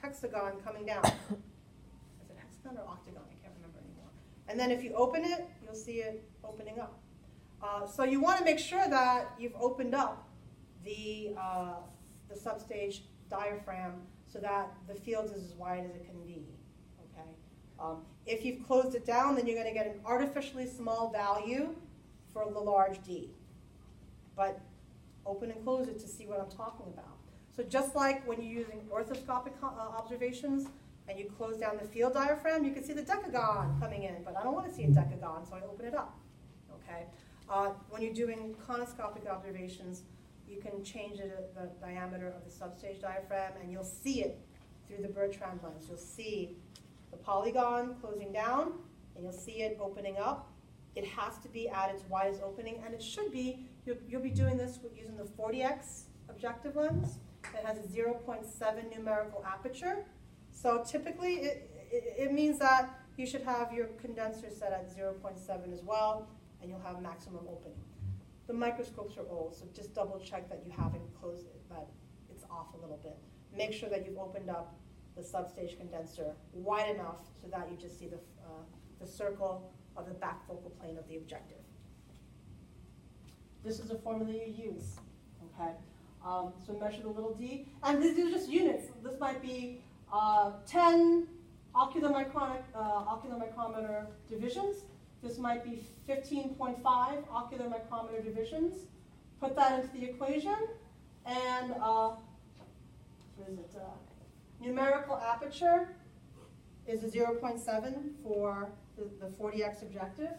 hexagon coming down. Is it hexagon or octagon? I can't remember anymore. And then if you open it, you'll see it opening up. So you want to make sure that you've opened up the substage diaphragm so that the field is as wide as it can be. Okay. If you've closed it down, then you're going to get an artificially small value for the large D. But open and close it to see what I'm talking about. So just like when you're using orthoscopic observations and you close down the field diaphragm, you can see the decagon coming in, but I don't want to see a decagon, so I open it up. Okay. When you're doing conoscopic observations, you can change the diameter of the substage diaphragm, and you'll see it through the Bertrand lens. You'll see the polygon closing down, and you'll see it opening up. It has to be at its widest opening, and it should be. You'll be doing this using the 40x objective lens. It has a 0.7 numerical aperture. So typically, it means that you should have your condenser set at 0.7 as well, and you'll have maximum opening. The microscopes are old, so just double check that you haven't closed it, that it's off a little bit. Make sure that you've opened up the substage condenser wide enough so that you just see the circle of the back focal plane of the objective. This is a formula you use, okay? So measure the little d, and these are just units. This might be 10 ocular micrometer divisions. This might be 15.5 ocular micrometer divisions. Put that into the equation, and what is it? Numerical aperture is a 0.7 for the 40x objective.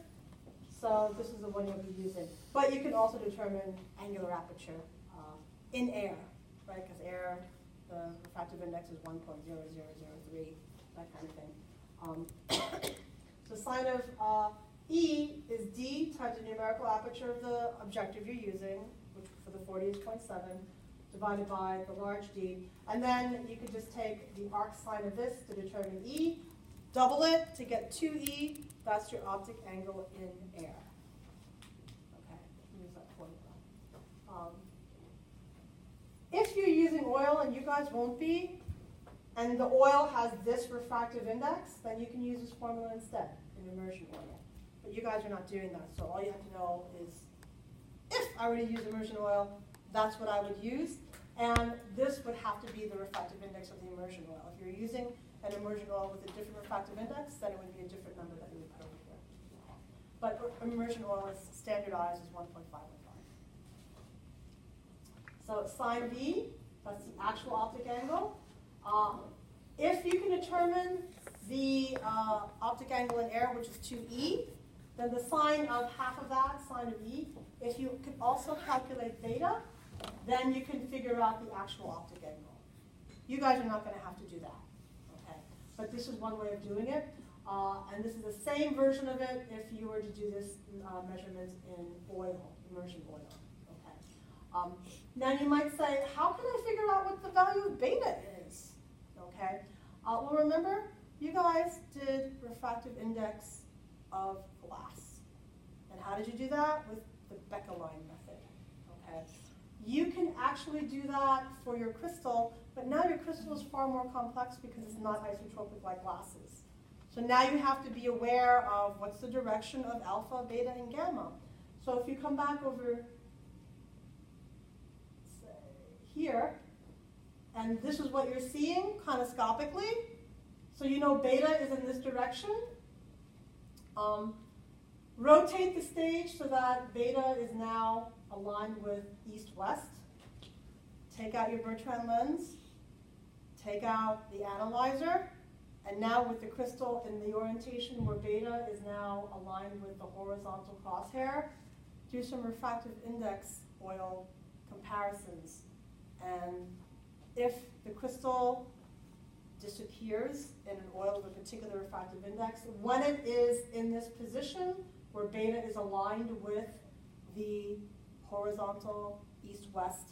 So this is the one you'll be using. But you can also determine angular aperture in air, right? Because air, the refractive index is 1.0003, that kind of thing. So sine of E is D times the numerical aperture of the objective you're using, which for the 40 is 0.7, divided by the large D. And then you could just take the arc sine of this to determine E. double it to get 2E, that's your optic angle in air. Okay, use that formula. If you're using oil, and you guys won't be, and the oil has this refractive index, then you can use this formula instead in immersion oil. But you guys are not doing that, so all you have to know is, if I were to use immersion oil, that's what I would use. And this would have to be the refractive index of the immersion oil. If you're using an immersion oil with a different refractive index, then it would be a different number that you would put over here. But immersion oil is standardized as 1.515. So sine V, that's the actual optic angle. If you can determine the optic angle in air, which is 2E, then the sine of half of that, sine of E, if you could also calculate theta, then you can figure out the actual optic angle. You guys are not going to have to do that, okay? But this is one way of doing it, and this is the same version of it if you were to do this measurement in oil, immersion oil, okay? Now you might say, how can I figure out what the value of beta is, okay? Well, remember, you guys did refractive index of glass. And how did you do that? With the Becker-Line method, okay? You can actually do that for your crystal, but now your crystal is far more complex because it's not isotropic like glasses. So now you have to be aware of what's the direction of alpha, beta, and gamma. So if you come back over, say, here, and this is what you're seeing conoscopically, so you know beta is in this direction. Rotate the stage so that beta is now aligned with east-west. Take out your Bertrand lens. Take out the analyzer. And now with the crystal in the orientation where beta is now aligned with the horizontal crosshair, do some refractive index oil comparisons. And if the crystal disappears in an oil of a particular refractive index, when it is in this position where beta is aligned with the horizontal east-west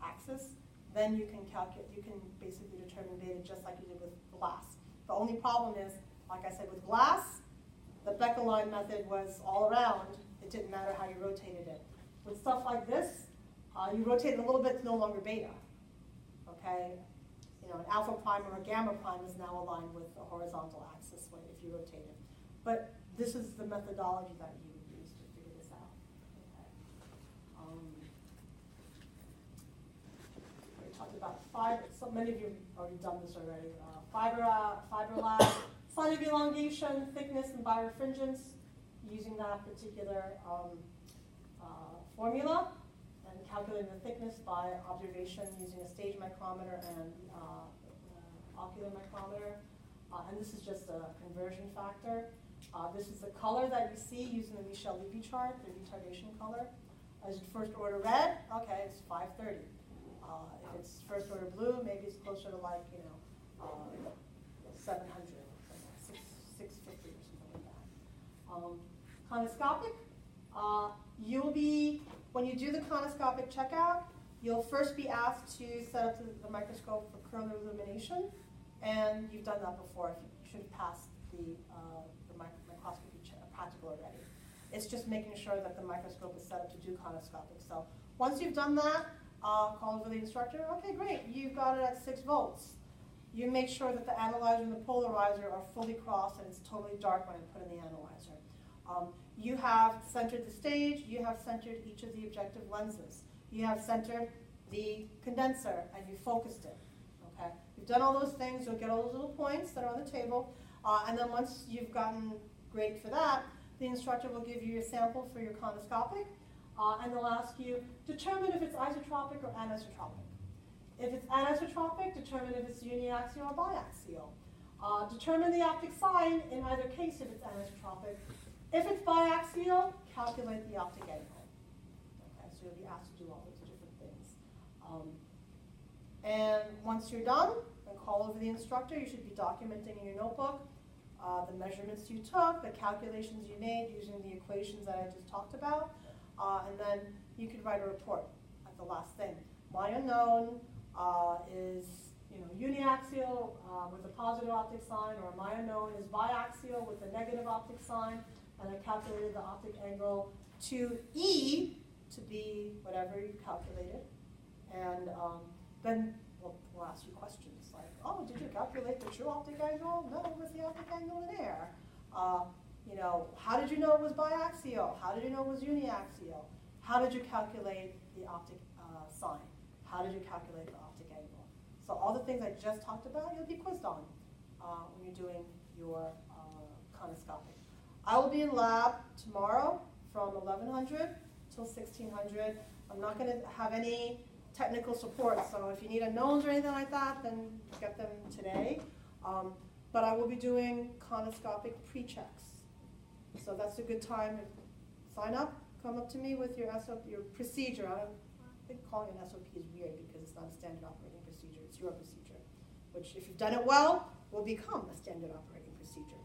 axis, then you can calculate, you can basically determine beta just like you did with glass. The only problem is, like I said, with glass, the Becker-Line method was all around. It didn't matter how you rotated it. With stuff like this, you rotate it a little bit, it's no longer beta. Okay? You know, an alpha prime or a gamma prime is now aligned with the horizontal axis if you rotate it. But this is the methodology that you would use to figure this out. Okay. We talked about fiber. So many of you have already done this already. Fiber lab, sign of elongation, thickness, and birefringence, using that particular formula, and calculating the thickness by observation using a stage micrometer and ocular micrometer. And this is just a conversion factor. This is the color that you see using the Michel-Levy chart, the retardation color. As your first order red, okay, it's 530. If it's first order blue, maybe it's closer to like, 700, 650 or something like that. Conoscopic, you'll be, when you do the conoscopic checkout, you'll first be asked to set up the microscope for corona illumination, and you've done that before. You should have passed the microscopy practical already. It's just making sure that the microscope is set up to do conoscopic. So once you've done that, call over the instructor. Okay, great, you've got it at 6 volts. You make sure that the analyzer and the polarizer are fully crossed and it's totally dark when I put in the analyzer. You have centered the stage, you have centered each of the objective lenses. You have centered the condenser and you focused it, okay? You've done all those things, you'll get all those little points that are on the table, and then once you've gotten great for that, the instructor will give you a sample for your conoscopic, and they'll ask you, determine if it's isotropic or anisotropic. If it's anisotropic, determine if it's uniaxial or biaxial. Determine the optic sign in either case if it's anisotropic. If it's biaxial, calculate the optic angle. Okay, so you'll be asked to do all those different things. And once you're done, then call over the instructor. You should be documenting in your notebook the measurements you took, the calculations you made using the equations that I just talked about, and then you could write a report at the last thing. My unknown is uniaxial with a positive optic sign, or Maya known as biaxial with a negative optic sign, and I calculated the optic angle to E to be whatever you calculated. And then we'll ask you questions like, oh, did you calculate the true optic angle? No, what was the optic angle in air? How did you know it was biaxial? How did you know it was uniaxial? How did you calculate the optic sign? How did you calculate the optic angle? So all the things I just talked about, you'll be quizzed on when you're doing your conoscopic. I will be in lab tomorrow from 1100 till 1600. I'm not going to have any technical support, so if you need unknowns or anything like that, then get them today. But I will be doing conoscopic pre-checks. So that's a good time to sign up, come up to me with your SOP, your procedure. I think calling an SOP is weird because it's not a standard operating procedure, it's your procedure, which if you've done it well, will become a standard operating procedure.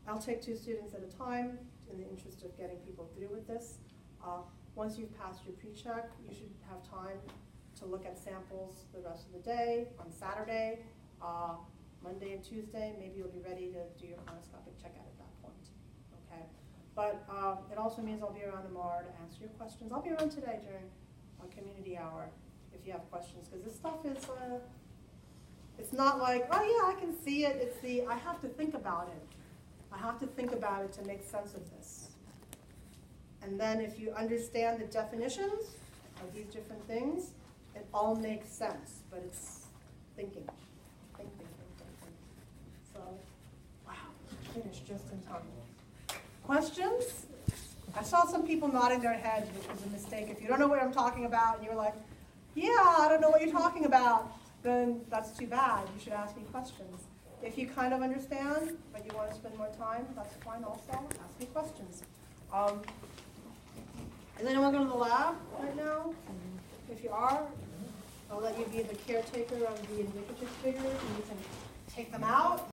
I'll take 2 students at a time in the interest of getting people through with this. Once you've passed your pre-check, you should have time to look at samples the rest of the day, on Saturday, Monday and Tuesday. Maybe you'll be ready to do your conoscopic checkout at that point, okay? But it also means I'll be around tomorrow to answer your questions. I'll be around today during our community hour if you have questions, because this stuff is, it's not like, oh yeah, I can see it. It's I have to think about it. I have to think about it to make sense of this. And then if you understand the definitions of these different things, it all makes sense, but it's thinking. So, wow, finished just in time. Questions? I saw some people nodding their heads, which was a mistake. If you don't know what I'm talking about and you're like, yeah, I don't know what you're talking about, then that's too bad. You should ask me questions. If you kind of understand, but you want to spend more time, that's fine also. Ask me questions. Is anyone going to the lab right now? If you are, I'll let you be the caretaker of the indicative figures, and you can take them out.